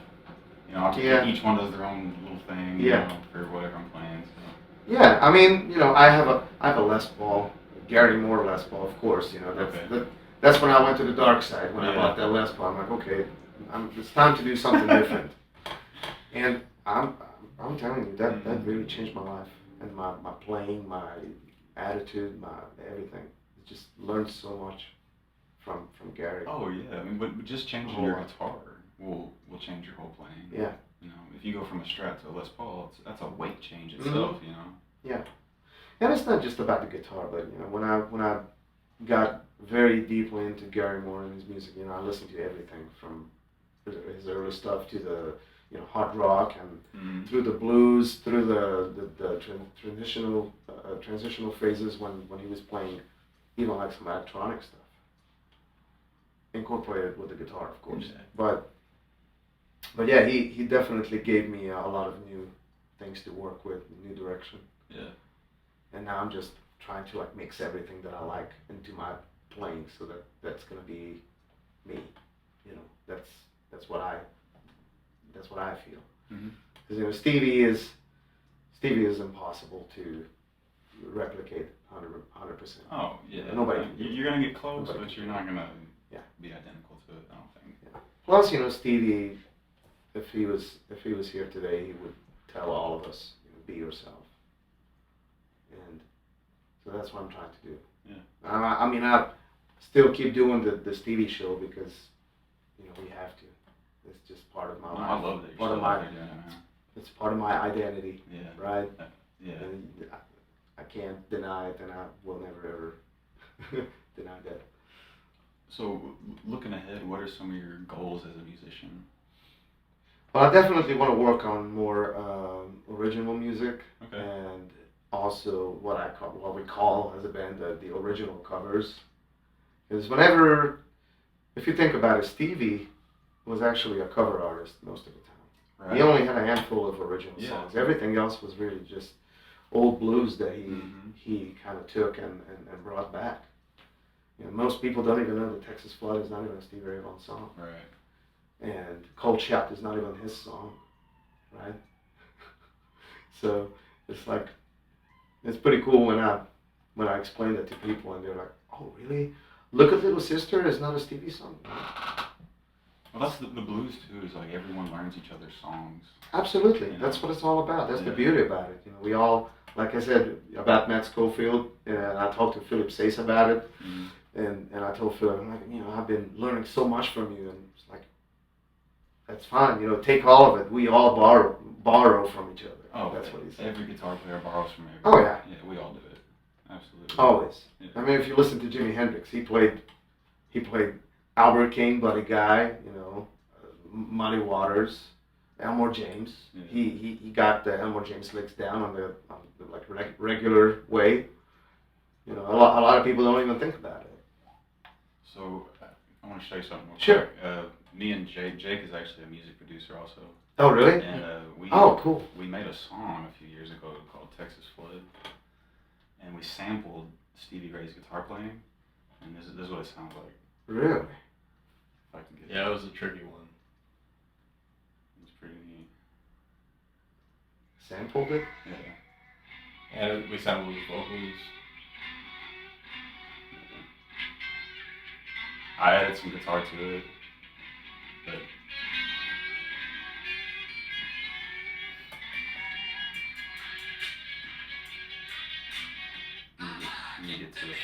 C: Yeah.
B: Each one does their own little thing.
C: Yeah.
B: For whatever I'm playing. So.
C: Yeah, I mean, I have a Les Paul, Gary Moore Les Paul, of course. You know,
B: Okay.
C: that's when I went to the dark side. When I
B: Yeah.
C: bought that Les Paul, I'm like, okay, it's time to do something different. And I'm telling you, that really changed my life and my playing, my attitude, my everything. Just learned so much from Gary.
B: Oh yeah, I mean, but just changing
C: whole
B: your
C: lot.
B: guitar will change your whole playing.
C: Yeah.
B: You know, if you go from a Strat to a Les Paul, that's a weight change
C: Mhm.
B: itself. You know.
C: Yeah. And it's not just about the guitar, but you know, when I got very deeply into Gary Moore and his music, you know, I listened to everything from his early stuff to the hard rock and through the blues, through the transitional phases when he was playing even like some electronic stuff, incorporated with the guitar, of course.
B: Yeah.
C: But yeah, he definitely gave me a lot of new things to work with, new direction.
B: Yeah.
C: And now I'm just trying to like mix everything that I like into my playing, so that's gonna be me. You know, that's what I feel. Because you know, Stevie is impossible to replicate 100%.
B: Oh yeah.
C: Nobody.
B: You're gonna get close,
C: Nobody
B: but you're not gonna
C: Yeah.
B: be identical to it. I don't think.
C: Yeah. Plus, you know, Stevie, if he was here today, he would tell all of us, you know, be yourself. And so that's what I'm trying to do.
B: Yeah.
C: I mean, I still keep doing the Stevie show because, you know, we have to. It's just part of my
B: No,
C: life.
B: I love that you're
C: Part of
B: still
C: my,
B: out there doing it, man.
C: it's part of my identity,
B: Yeah.
C: right?
B: Yeah.
C: And I can't deny it, and I will never ever deny that.
B: So, looking ahead, what are some of your goals as a musician?
C: Well, I definitely want to work on more original music,
B: Okay.
C: and also what we call as a band the original covers. Because if you think about it, Stevie was actually a cover artist most of the time.
B: Right.
C: He only had a handful of original
B: Yeah.
C: songs. Everything else was really just old blues that
B: Mhm.
C: he kind of took and brought back. You know, most people don't even know that Texas Flood is not even a Stevie Ray Vaughan song.
B: Right.
C: And Cold Shot is not even his song, right? So it's like, it's pretty cool when I explain that to people and they're like, oh really? Look at Little Sister is not a Stevie song?
B: Well, that's the blues too. Is like everyone learns each other's songs.
C: Absolutely,
B: You know?
C: that's what it's all about. That's the
B: Yeah.
C: beauty about it. You know, we all, like I said about Matt Schofield, and I talked to Philip Sace about it, and I told Philip, I'm like, you know, I've been learning so much from you, and it's like, that's fine. You know, take all of it. We all borrow from each other.
B: Oh,
C: that's what he said.
B: Every guitar player borrows from everyone.
C: Oh yeah.
B: Yeah, we all do it. Absolutely.
C: Always.
B: Yeah.
C: I mean, if you listen to Jimi Hendrix, he played Albert King, Buddy Guy, you know, Muddy Waters, Elmore James.
B: Yeah.
C: He got the Elmore James licks down on the like regular way. You know, a lot of people don't even think about it.
B: So I want to show you something real
C: Sure.
B: quick. Me and Jake is actually a music producer also.
C: Oh really?
B: And
C: Oh cool.
B: we made a song a few years ago called Texas Flood, and we sampled Stevie Ray's guitar playing, and this is what it sounds like.
C: Really?
B: If I can get
D: Yeah, it was a tricky one.
B: It's pretty neat.
C: Sampled it?
B: Yeah.
D: And we sampled his vocals.
B: I added some guitar to it, but let me get to it.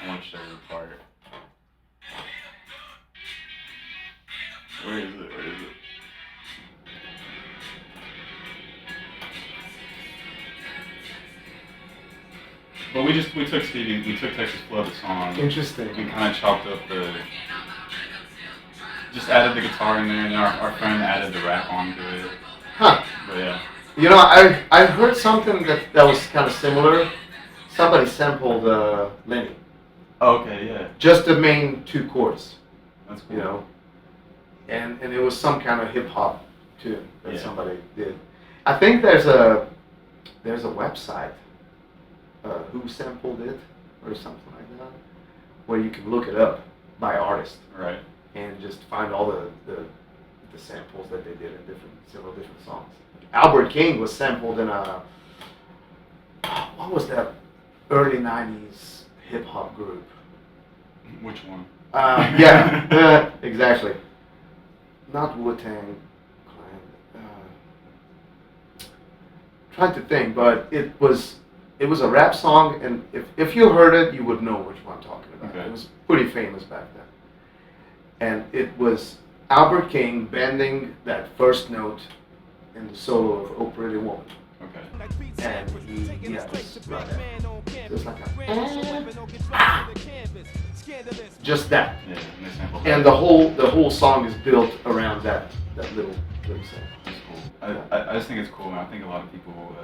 B: I want to show you the part. Where is it? Where is it? But we took Texas Flood, the song.
C: Interesting.
B: We kind of chopped up just added the guitar in there, and our friend added the rap onto it.
C: Huh.
B: But yeah.
C: You know, I heard something that was kind of similar. Somebody sampled Lenny.
B: Oh, okay, yeah.
C: Just the main two chords.
B: That's cool.
C: You know, and it was some kind of hip hop tune that
B: Yeah.
C: somebody did. I think there's a website, who sampled it or something like that, where you can look it up by artist
B: Right.
C: and just find all the samples that they did in several different songs. Albert King was sampled in what was that early '90s hip hop group.
B: Which one?
C: Yeah, exactly. Not Wu-Tang Clan. Trying to think, but it was a rap song, and if you heard it, you would know which one I'm talking about.
B: Okay.
C: It was pretty famous back then, and it was Albert King bending that first note in the solo of "Oh Pretty Woman."
B: Okay.
C: And he just right there. Just like just that.
B: Yeah, and they sampled
C: And
B: that.
C: the whole song is built around that little sample.
B: That's cool. I just think it's cool, man. I think a lot of people,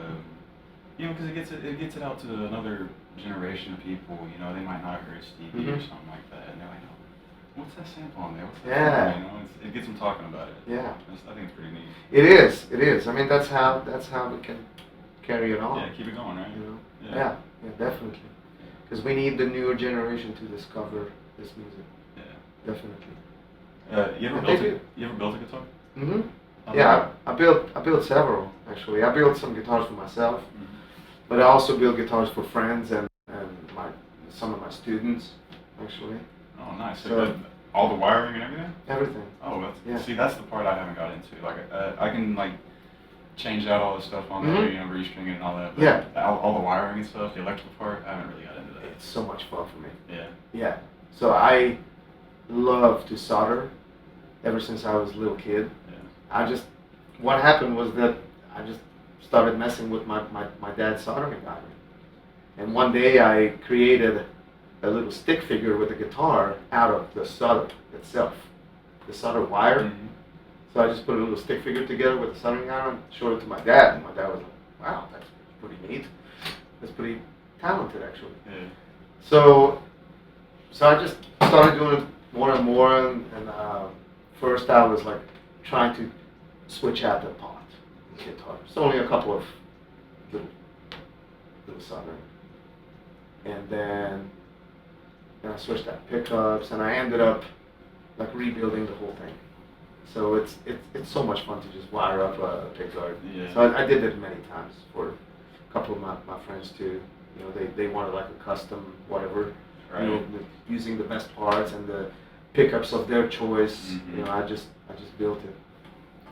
B: you know, because it gets it out to another generation of people. You know, they might not have heard Stevie or something like that, and they're like, oh, what's that sample on there? What's that
C: Yeah.
B: sample? You know, it gets them talking about it.
C: Yeah.
B: I think it's pretty neat.
C: It is. I mean, that's how we can carry it on.
B: Yeah, keep it going, right?
C: You know?
B: Yeah.
C: Yeah, definitely. Because we need the newer generation to discover this music.
B: Yeah.
C: Definitely.
B: You
C: And they do.
B: ever built a guitar?
C: Mhm.
B: Oh,
C: Yeah, I built several actually. I built some guitars for myself,
B: Mhm.
C: but I also built guitars for friends and some of my students actually.
B: Oh, nice. So,
C: So-
B: all the wiring and everything?
C: Everything.
B: Oh, that's
C: Yeah.
B: see, that's the part I haven't got into. Like, I can like change out all the stuff on there,
C: Mhm.
B: you know, restring it and all that. But
C: Yeah.
B: all the wiring and stuff, the electrical part, I haven't really got into that.
C: It's so much fun for me.
B: Yeah.
C: Yeah. So I love to solder ever since I was a little kid.
B: Yeah.
C: What happened was that I just started messing with my dad's soldering iron. And one day I created a little stick figure with a guitar out of the solder itself, the solder wire.
B: Mhm.
C: So I just put a little stick figure together with a soldering iron, showed it to my dad, and my dad was like, wow, that's pretty neat. That's pretty talented, actually.
B: Yeah.
C: So I just started doing it more and more, and first I was like trying to switch out the pot guitar. It's only a couple of little soldering, and then I switched out pickups, and I ended up like rebuilding the whole thing. So it's so much fun to just wire up a pickguard.
B: Yeah.
C: So I did it many times for a couple of my friends too. You know, they wanted like a custom whatever.
B: Right.
C: You know, using the best parts and the pickups of their choice.
B: Mhm.
C: You know, I just built it.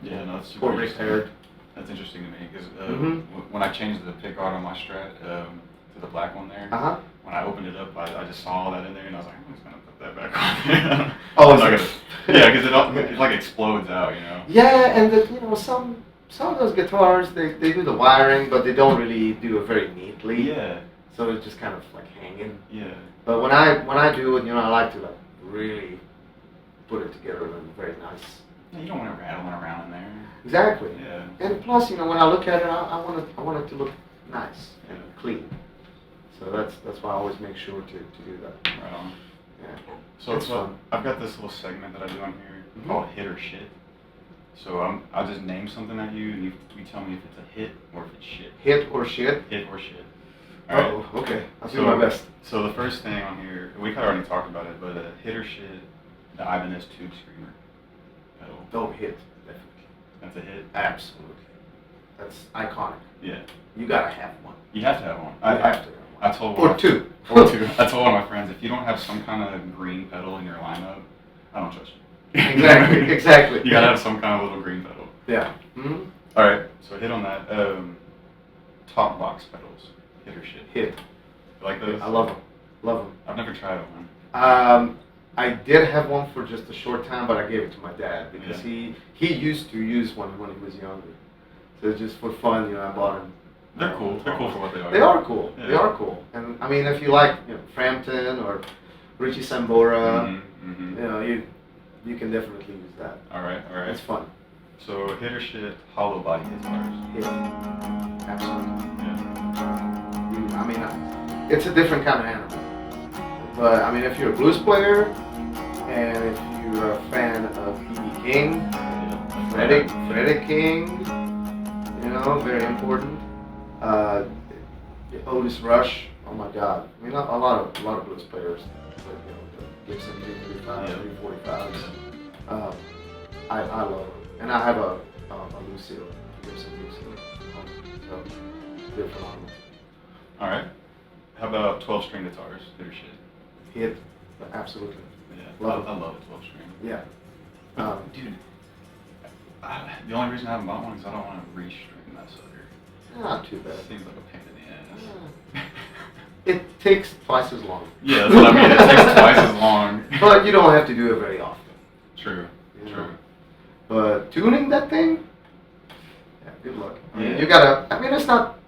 B: Yeah, no, that's super
C: Or
B: interesting.
C: repaired.
B: That's interesting to me because
C: Mhm.
B: when I changed the pickguard on my Strat to the black one there,
C: Uh-huh.
B: when I opened it up, I just saw all that in there and I was like, I'm just gonna put that back on there.
C: Oh,
B: I'm
C: is
B: not
C: it?
B: gonna, yeah, because it like explodes out, you know.
C: Yeah, and you know, some of those guitars they do the wiring, but they don't really do it very neatly.
B: Yeah,
C: So it's just kind of like hanging.
B: yeah,
C: But when I do it, you know, I like to like really put it together and very nice.
B: yeah. You don't want it rattling around in there.
C: Exactly.
B: Yeah.
C: And plus, you know, when I look at it, I want it to look nice and
B: Yeah.
C: clean. So that's why I always make sure to do that.
B: Right on.
C: Yeah.
B: So,
C: It's
B: so
C: fun.
B: I've got this little segment that I do on here
C: Mhm.
B: called Hit or Shit. So I'll just name something at you, and you tell me if it's a hit or if it's shit.
C: Hit or shit?
B: Hit or shit. All right.
C: Oh, okay. I'll do my best.
B: So the first thing on here, we kind of already talked about it, but hit or shit, the Ibanez Tube Screamer pedal.
C: Don't hit. Definitely.
B: That's a hit.
C: Absolutely. That's iconic.
B: Yeah.
C: You gotta have one.
B: You have to have one.
C: You have to have one.
B: I told
C: Or
B: one.
C: two.
B: Or two. I told one of my friends, if you don't have some kind of green pedal in your lineup, I don't trust you.
C: Exactly. Exactly.
B: You gotta have some kind of little green pedal.
C: Yeah. Mm-hmm.
B: All right. So hit on that. Top box pedals. Hit or shit.
C: Hit.
B: You like those?
C: I love them. Love them.
B: I've never tried one.
C: I did have one for just a short time, but I gave it to my dad because he used to use one when he was younger. So just for fun, you know, I bought him.
B: They're cool. They're cool for what they are.
C: They are cool.
B: Yeah.
C: They are cool. And I mean, if you like, you know, Frampton or Richie Sambora,
B: Mm-hmm.
C: you know, you can definitely use that.
B: All right. All right.
C: It's fun.
B: So hit or shit, hollow body guitars.
C: Yeah. Absolutely.
B: Yeah.
C: I mean, it's a different kind of animal. But I mean, if you're a blues player and if you're a fan of E.B. King, Freddie King, you know, very important. Otis Rush, oh my God. I mean, a lot of blues players, but, you know, the Gibson G35,
B: Yeah.
C: 345s. I love them, and I have a Lucille Gibson, so they're phenomenal.
B: All right. How about 12-string guitars? Hitter shit.
C: Hit, absolutely.
B: Yeah,
C: Love
B: I
C: it.
B: love a 12-string.
C: Yeah.
B: But, dude, the only reason I haven't bought one is I don't want to restring that sucker.
C: Not too bad.
B: It seems like a pain in the ass.
C: It takes twice as long.
B: Yeah, that's what I mean. It takes twice as long.
C: But you don't have to do it very often.
B: True.
C: You
B: True.
C: know? But tuning that thing, yeah, good luck. I mean,
B: Yeah.
C: you gotta. I mean, it's not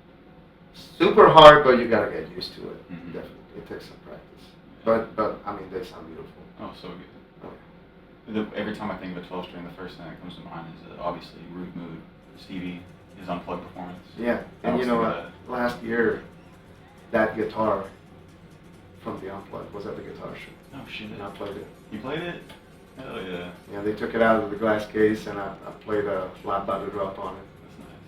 C: super hard, but you gotta get used to it.
B: Mhm.
C: Definitely, it takes some practice. But I mean, they sound beautiful.
B: Oh, so good.
C: Okay.
B: Every time I think of a 12-string, the first thing that comes to mind is obviously Rude Mood, Stevie, his unplugged performance.
C: Yeah,
B: I
C: and
B: was
C: you know
B: thinking
C: what? Last year, that guitar from the Unplugged was at the guitar show,
B: Oh shit!
C: and I played it.
B: You played it? Hell yeah!
C: Yeah, they took it out of the glass case, and I played a flat bottom drop on it.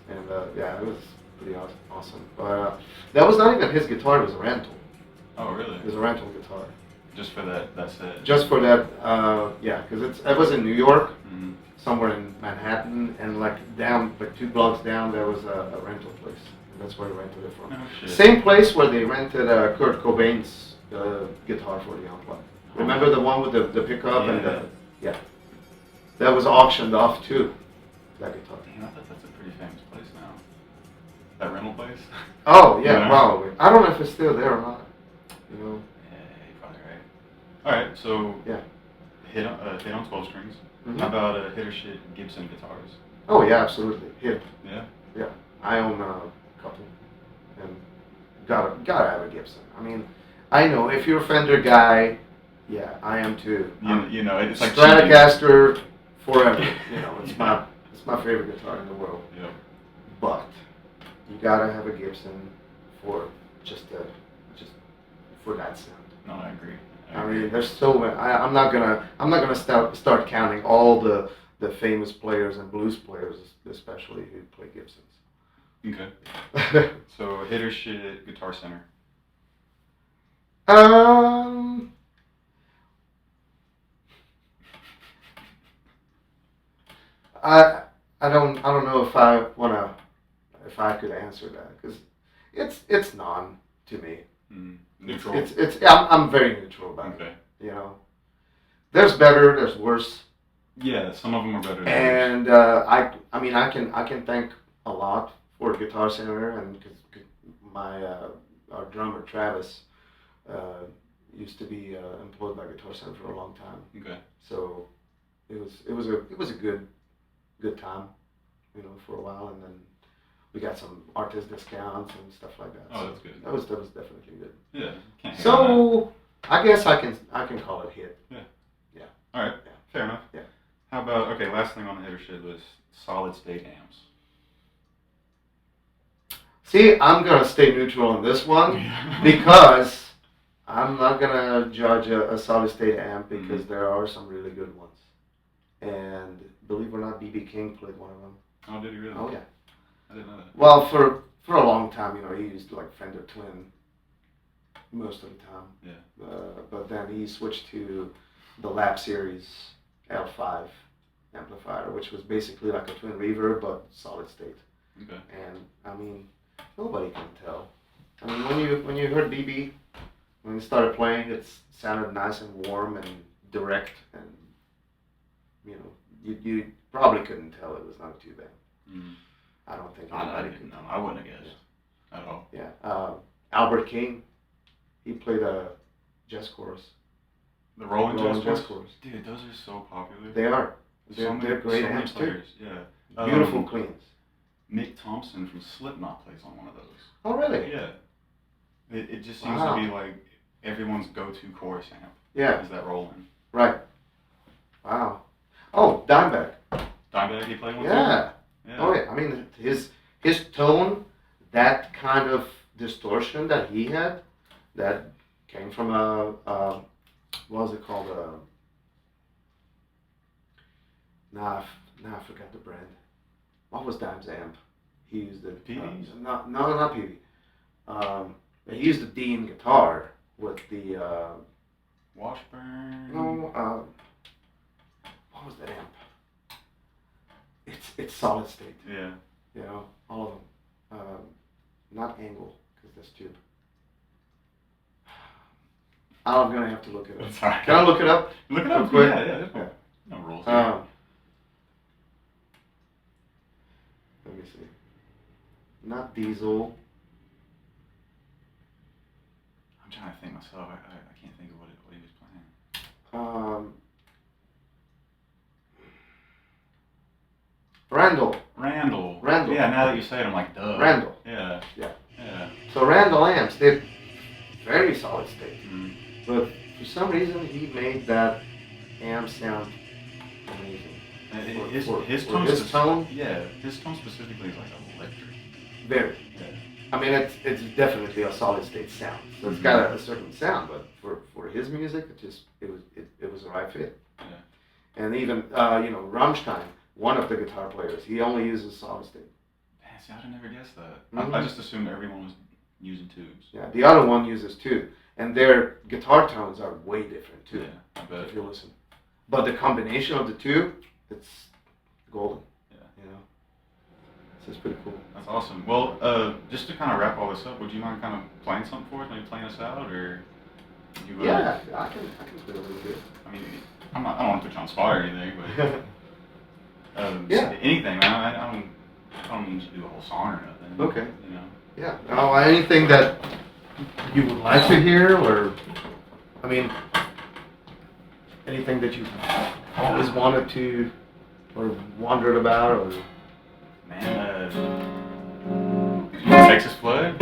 B: That's nice.
C: And yeah, it was pretty awesome. But that was not even his guitar; it was a rental.
B: Oh really?
C: It was a rental guitar.
B: Just for that set.
C: Just for that, yeah, because it was in New York,
B: Mhm.
C: somewhere in Manhattan, and like 2 blocks down, there was a rental place. And that's where they rented it from.
B: Oh shit.
C: Same place where they rented Kurt Cobain's guitar for the Unplugged. Remember the one with the pickup and the yeah? That was auctioned off too. That guitar.
B: Damn, I thought that's a pretty famous place now. That rental place?
C: Oh yeah,
B: Yeah.
C: probably. I don't know if it's still there or not. You know.
B: Yeah, you're probably right. Alright, so
C: Yeah.
B: hit on 12 strings.
C: Mhm.
B: How about hitter shit Gibson guitars?
C: Oh yeah, absolutely. Hit.
B: Yeah?
C: Yeah. I own a couple, and gotta have a Gibson. I mean, I know if you're a Fender guy, yeah, I am too.
B: You know, it's like
C: Stratocaster forever. You know, it's my favorite guitar in the world.
B: Yep.
C: But you gotta have a Gibson for just for that sound.
B: No, I agree.
C: I mean, there's so many. I'm not gonna start counting all the famous players and blues players, especially who play Gibsons.
B: Okay. So hitter shit Guitar Center.
C: I don't know if I could answer that, because it's non to me.
B: Neutral.
C: I'm very neutral about
B: Okay.
C: it. You know, there's better, there's worse,
B: Yeah, some of them are better than others.
C: and I mean I can thank a lot for Guitar Center, and because my our drummer Travis used to be employed by Guitar Center for a long time,
B: Okay.
C: so it was a good time, you know, for a while, and then we got some artist discounts and stuff like that.
B: Oh,
C: so
B: that's good.
C: That was definitely good.
B: Yeah. Can't hate on
C: So I guess I can call it hit.
B: that.
C: Yeah.
B: All right.
C: Yeah.
B: Fair enough.
C: Yeah.
B: How about last thing on the hitter shit was solid state amps.
C: See, I'm gonna stay neutral on this one because I'm not gonna judge a solid state amp, because there are some really good ones. And believe it or not, B.B. King played one of them.
B: Oh, did he really?
C: Oh yeah.
B: I didn't know that.
C: Well, for a long time, you know, he used like Fender Twin most of the time.
B: Yeah.
C: But then he switched to the Lab Series L5 amplifier, which was basically like a twin reverb but solid state.
B: Okay.
C: And I mean, nobody can tell. I mean, when you heard BB, when he started playing, it sounded nice and warm and direct, and you know, you probably couldn't tell it was not too bad.
B: Mm.
C: I don't think
B: I
C: anybody
B: didn't
C: could.
B: know. I wouldn't have guessed at all.
C: Yeah. Albert King, he played a jazz chorus.
B: The Rolling
C: Rolling
B: Jazz
C: Jazz
B: chorus? Dude, those are so popular.
C: They are.
B: So
C: They're great
B: so many
C: amps too.
B: players. Yeah.
C: Beautiful cleans.
B: Mick Thompson from Slipknot plays on one of those.
C: Oh really?
B: Yeah. It just seems
C: Wow.
B: to be like everyone's go-to chorus amp.
C: Yeah.
B: Is that Roland?
C: Right. Wow. Oh, Dimebag.
B: Dimebag, he played one too?
C: Yeah.
B: Yeah.
C: Oh yeah. I mean, his tone, that kind of distortion that he had, that came from a what was it called? Nah, I forgot the brand. What was Dime's amp? He used the
B: PVs?
C: Not PV. He used the Dean guitar with the
B: Washburn.
C: no. What was that amp? It's solid state.
B: Yeah.
C: You know, all of them. Not angle, because that's tube. I'm gonna have to look it up.
B: That's all right.
C: Can I look it up?
B: Look it
C: real
B: up.
C: quick?
B: Yeah, there's
C: Yeah.
B: no rules here.
C: Let me see. Not Diesel.
B: I'm trying to think myself. I can't think of what he was playing.
C: Randall. Randall.
B: Yeah, now that you say it, I'm like, duh.
C: Randall.
B: Yeah.
C: Yeah.
B: Yeah.
C: So Randall amps did very solid state,
B: Mm.
C: but for some reason he made that amp sound amazing.
B: His
C: for
B: tone.
C: his tone?
B: Yeah, his tone specifically is like electric.
C: Very.
B: Yeah.
C: I mean, it's definitely a solid state sound. So it's got a certain sound, but for his music, it was the right fit.
B: Yeah.
C: And even Rammstein, one of the guitar players, he only uses solid state.
B: Man, see, I'd have never guessed that.
C: Mhm.
B: I just assumed everyone was using tubes.
C: Yeah, the other one uses two, and their guitar tones are way different too.
B: Yeah, I bet.
C: If you listen, but the combination of the two, it's golden.
B: Yeah.
C: You know, so it's pretty cool.
B: That's awesome. Well, just to kind of wrap all this up, would you mind kind of playing something for us? Maybe playing us out, or you?
C: Yeah, I can play a little bit.
B: I mean, I don't want to put you on the spot or anything, but
C: Yeah.
B: anything, man. I don't need you to do a whole song or nothing.
C: Okay.
B: You know.
C: Yeah. Now, anything that you would like to hear, or I mean, anything that you always wanted to, or wondered about, or
B: Man, Texas Flood.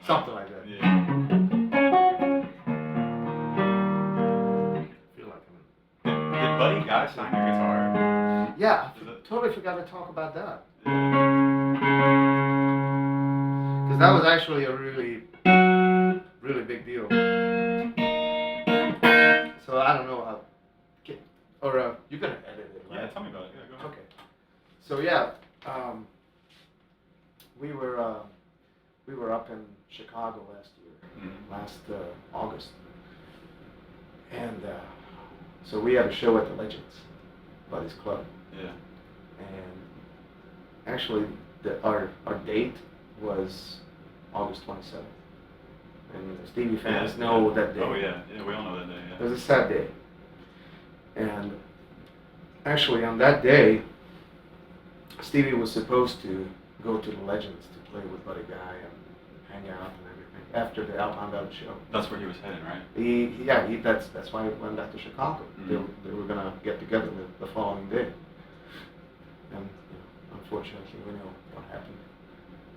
C: something like that.
B: Yeah.
C: I feel like I'm.
B: Did Buddy Guy sign your guitar?
C: Yeah,
B: Is it-
C: totally forgot to talk about that. Because that was actually a really, really big deal. So I don't know how, or you can edit it, right?
B: Yeah, tell me about it. Yeah, go ahead.
C: Okay. So yeah, we were up in Chicago last year,
B: Mhm.
C: last August, and so we had a show at the Legends, Buddy's Club.
B: Yeah.
C: And actually, our date was August 27th. And Stevie fans
B: Yeah,
C: know
B: yeah.
C: that day.
B: Oh yeah, yeah, we all know that day.
C: It
B: Yeah.
C: was a sad day. And actually, on that day, Stevie was supposed to go to the Legends to play with Buddy Guy and hang out and everything after the Outbound Out show.
B: That's where he was heading, right?
C: That's why he went back to Chicago.
B: Mhm.
C: They were gonna get together the following day. And unfortunately, we know what happened.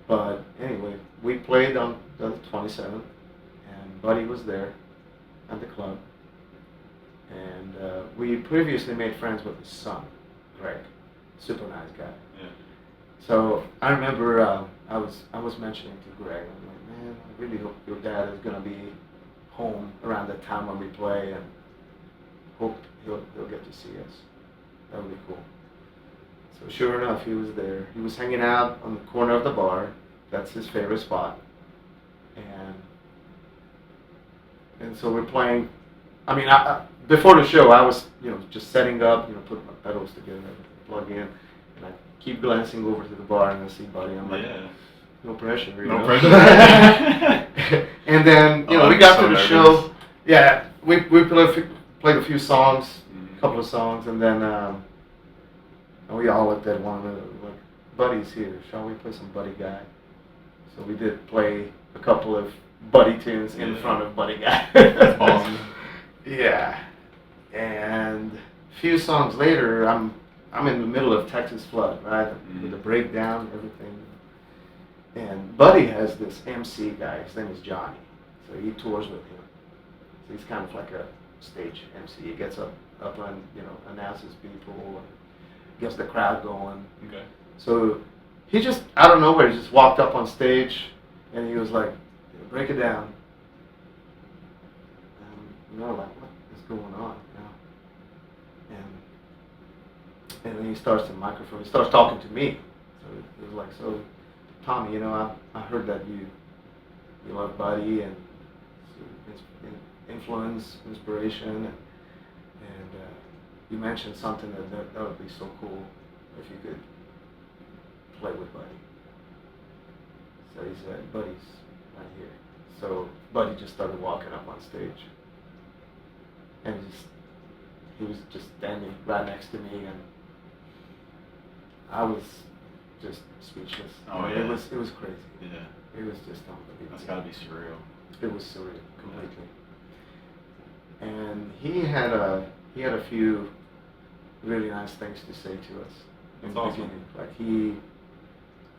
C: But anyway, we played on the 27th, and Buddy was there at the club. And we previously made friends with his son, Greg, super nice guy.
B: Yeah.
C: So I remember I was mentioning to Greg, I'm like, man, I really hope your dad is gonna be home around that time when we play, and hope he'll get to see us. That would be cool. So sure enough, he was there. He was hanging out on the corner of the bar. That's his favorite spot. And so we're playing. I mean, before the show, I was, just setting up, putting my pedals together, plug in, and I keep glancing over to the bar and I see Buddy. I'm like, no pressure.
B: No
C: know?
B: pressure.
C: And then, we got to the show. Yeah, we played a few songs, a couple of songs, and then we all looked at one another like, Buddy's here. Shall we play some Buddy Guy? So we did play a couple of Buddy tunes in front of Buddy Guy.
B: That's awesome.
C: Yeah, and a few songs later, I'm in the middle of Texas Flood, right, with the breakdown, everything. And Buddy has this MC guy. His name is Johnny. So he tours with him. So he's kind of like a stage MC. He gets up and announces people and gets the crowd going.
B: Okay.
C: So he just out of nowhere just walked up on stage and he was like, "Break it down." And like, what is going on? And then he starts the microphone. He starts talking to me. So it was like, "So, Tommy, I heard that you love Buddy and influence, inspiration, and you mentioned something that would be so cool if you could play with Buddy." So he said, "Buddy's right here." So Buddy just started walking up on stage, and he was just standing right next to me, and I was just speechless.
B: Oh yeah.
C: It was crazy.
B: Yeah.
C: It was just unbelievable.
B: That's gotta be surreal.
C: It was surreal completely. And he had a few really nice things to say to us in the beginning. Like he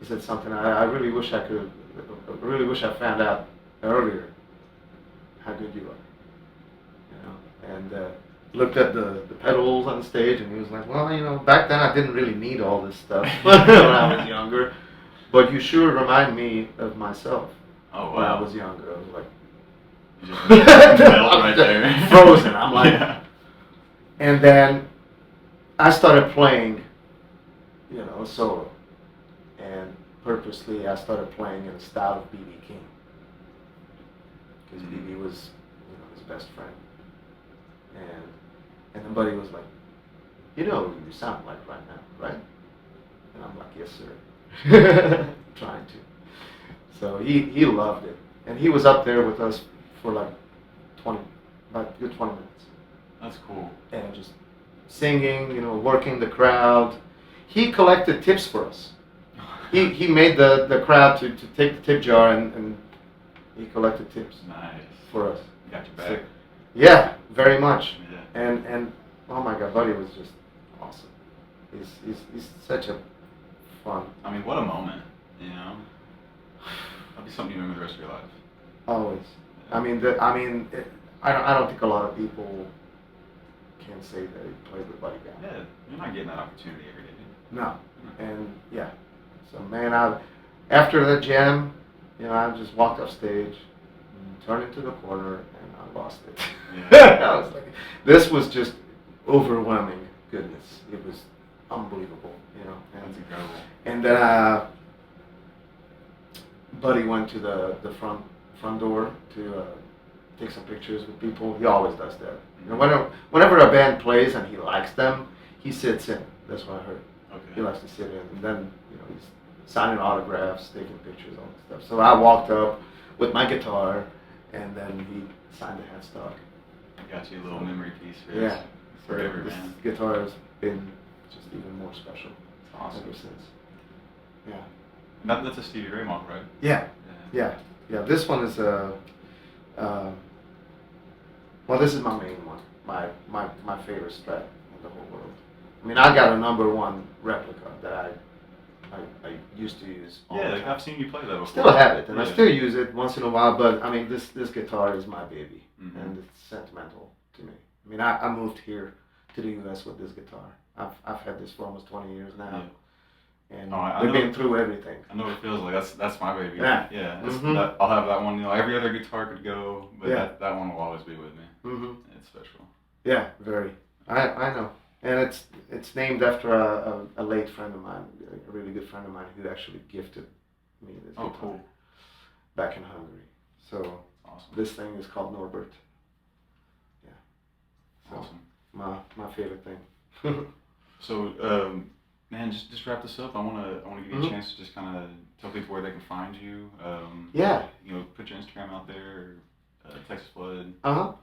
C: said something. I really wish I found out earlier how good you are. And looked at the pedals on the stage, and he was like, "Well, back then I didn't really need all this stuff when I was younger, but you sure remind me of myself when I was younger." I was like,
B: you just melt right there.
C: Frozen. I'm like, and then I started playing, solo, and purposely I started playing in the style of B.B. King, because B.B. was, his best friend, and then Buddy was like, "You sound like right now, right?" And I'm like, "Yes, sir." Trying to. So he loved it, and he was up there with us for like about good 20 minutes.
B: That's cool.
C: And just singing, working the crowd. He collected tips for us. He made the crowd to take the tip jar, and he collected tips.
B: Nice.
C: For us.
B: Got your back.
C: So, yeah, very much.
B: Yeah.
C: And oh my God, Buddy was just awesome. He's such a fun.
B: I mean, what a moment, That'll be something you remember the rest of your life.
C: Always.
B: Yeah.
C: I don't think a lot of people can say that he played with Buddy Guy.
B: Yeah, you're not getting that opportunity every day.
C: No. And yeah. So man, after that jam, I just walked off stage, turned into the corner, and I lost it.
B: Yeah.
C: I was like, this was just overwhelming goodness. It was unbelievable,
B: That's incredible.
C: And then Buddy went to the front door to take some pictures with people. He always does that. Whenever a band plays and he likes them, he sits in. That's what I heard.
B: Okay.
C: He likes to sit in, and then he's signing autographs, taking pictures, all that stuff. So I walked up with my guitar, and then he signed the headstock.
B: I got you a little memory piece for
C: Yeah.
B: forever,
C: this
B: man.
C: guitar has been just even more special.
B: It's awesome.
C: Ever since. Yeah.
B: That's a Stevie Ray model, right?
C: Yeah. Yeah. This one is this is my main one. My favorite Strat in the whole world. I mean, I got a #1 replica that I used to use all the time.
B: I've seen you play that before.
C: Still have it, and I still use it once in a while. But I mean, this guitar is my baby, and it's sentimental to me. I mean, I moved here to the U.S. with this guitar. I've had this for almost 20 years now, and we've been through everything.
B: I know what it feels like. That's my baby.
C: Yeah.
B: Yeah. I'll have that one. Every other guitar could go, but that one will always be with me.
C: Mm-hmm.
B: It's special.
C: Yeah, very. I know. And it's named after a late friend of mine, a really good friend of mine who actually gifted me this guitar
B: cool.
C: back in Hungary. So
B: awesome.
C: This thing is called Norbert. Yeah.
B: Awesome.
C: my favorite thing.
B: So, man, just wrap this up. I wanna give you a
C: Mhm.
B: chance to just kind of tell people where they can find you.
C: Yeah.
B: You know, put your Instagram out there. Texas Flood.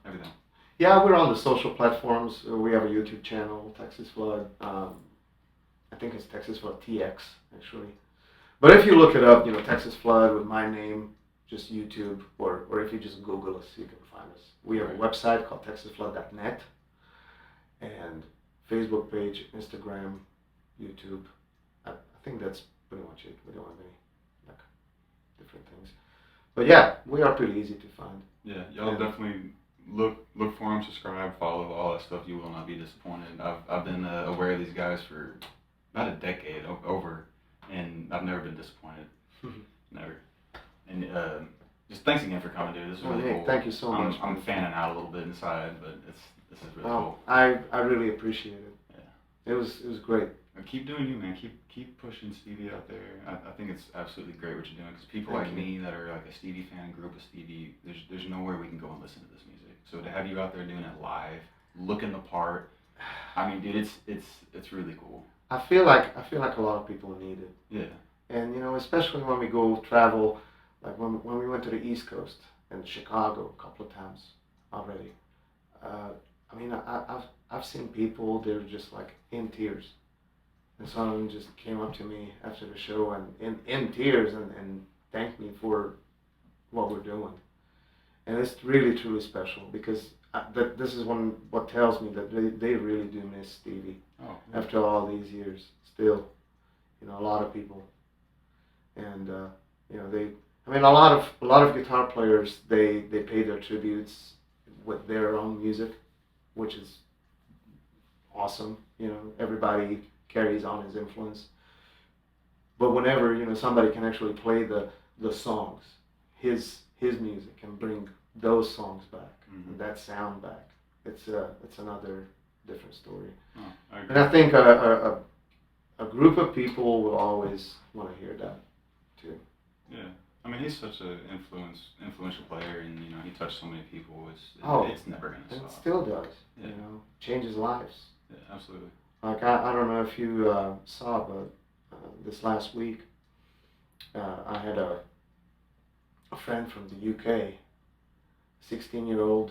B: Everything.
C: Yeah, we're on the social platforms. We have a YouTube channel, Texas Flood. I think it's Texas Flood TX actually. But if you look it up, Texas Flood with my name, just YouTube, or if you just Google us, you can find us. We have a website called TexasFlood.net, and Facebook page, Instagram, YouTube. I think that's pretty much it. We don't have any like different things. But yeah, we are pretty easy to find.
B: Yeah, y'all definitely look for them, subscribe, follow, all that stuff. You will not be disappointed. I've been aware of these guys for about a decade over, and I've never been disappointed. Never. And just thanks again for coming, dude. This is really cool.
C: Thank you so much.
B: I'm fanning out a little bit inside, but this is really cool.
C: I really appreciate it.
B: Yeah.
C: It was great.
B: Keep doing you, man. Keep pushing Stevie out there. I think it's absolutely great what you're doing, because people like me that are like a Stevie fan, group of Stevie, there's nowhere we can go and listen to this music. So to have you out there doing it live, looking the part, I mean, dude, it's really cool.
C: I feel like a lot of people need it.
B: Yeah.
C: And especially when we go travel, like when we went to the East Coast and Chicago a couple of times already. I mean, I've seen people, they're just like in tears. And someone just came up to me after the show and in tears and thanked me for what we're doing. And it's really, truly special, because this is what tells me that they really do miss Stevie.
B: Oh,
C: after all these years. Still, a lot of people. And, a lot of guitar players, they pay their tributes with their own music, which is awesome. Everybody carries on his influence. But whenever somebody can actually play the songs, his music, and bring those songs back, and that sound back, it's another different story.
B: Oh, I agree.
C: And I think a group of people will always want to hear that too.
B: Yeah, I mean, he's such an influential player, and he touched so many people. It's never gonna
C: And
B: stop.
C: it still does.
B: Yeah.
C: Changes lives.
B: Yeah, absolutely.
C: Like I don't know if you saw, but this last week I had a friend from the UK, 16-year-old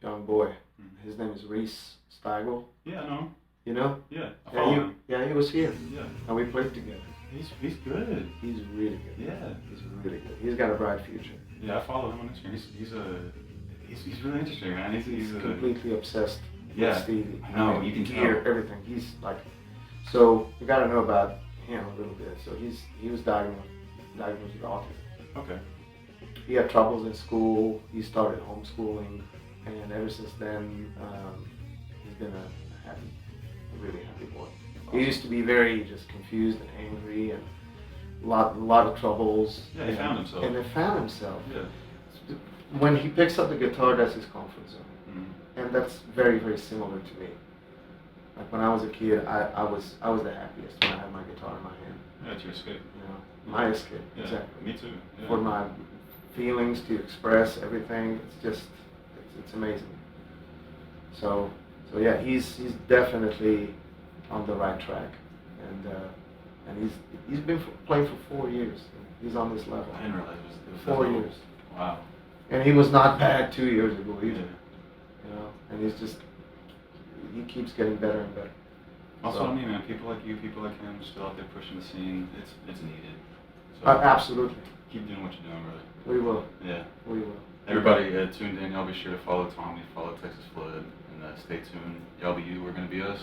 C: young boy.
B: Mm-hmm.
C: His name is Reese Steigel.
B: Yeah, I know.
C: You know?
B: Yeah, I follow him.
C: Yeah, he was here.
B: Yeah,
C: And we played together.
B: he's good.
C: He's really good.
B: Yeah,
C: He's really good. He's got a bright future.
B: yeah, I follow him on Instagram. He's really interesting, man.
C: He's completely obsessed
B: Yeah,
C: with Stevie.
B: I know, you can
C: gear,
B: tell.
C: everything. He's like, so you got to know about him a little bit. So he was diagnosed with autism.
B: Okay.
C: He had troubles in school. He started homeschooling, and ever since then, he's been a really happy boy. He used to be very just confused and angry, and a lot of troubles.
B: Yeah, he found himself.
C: And he found himself.
B: Yeah.
C: When he picks up the guitar, that's his comfort zone.
B: Mm-hmm.
C: And that's very, very similar to me. Like when I was a kid, I was the happiest when I had my guitar in my hand.
B: Yeah, it's your escape.
C: My escape.
B: Yeah,
C: Exactly.
B: me too. Yeah.
C: For my feelings to express everything, it's amazing. So yeah, he's definitely on the right track, and he's been playing for 4 years. He's on this level.
B: I didn't realize it was
C: 4 years.
B: Wow.
C: And he was not bad 2 years ago either.
B: Yeah.
C: And he keeps getting better and better.
B: Also,
C: So-
B: I mean, man, people like you, people like him, still out there pushing the scene. It's needed. So
C: Absolutely.
B: keep doing what you're doing, brother.
C: We will.
B: Yeah.
C: We will.
B: Everybody tuned in. Y'all be sure to follow Tommy, follow Texas Flood, and stay tuned. Y'all be you, we're gonna be us.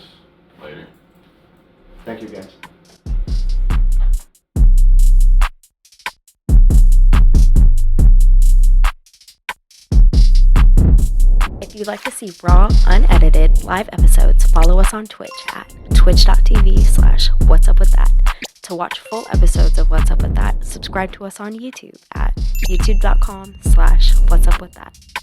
B: Later.
C: Thank you, guys.
E: If you'd like to see raw, unedited, live episodes, follow us on Twitch at twitch.tv/whatsupwithdhat. To watch full episodes of What's Up With That, subscribe to us on YouTube at youtube.com/whatsupwithdhat.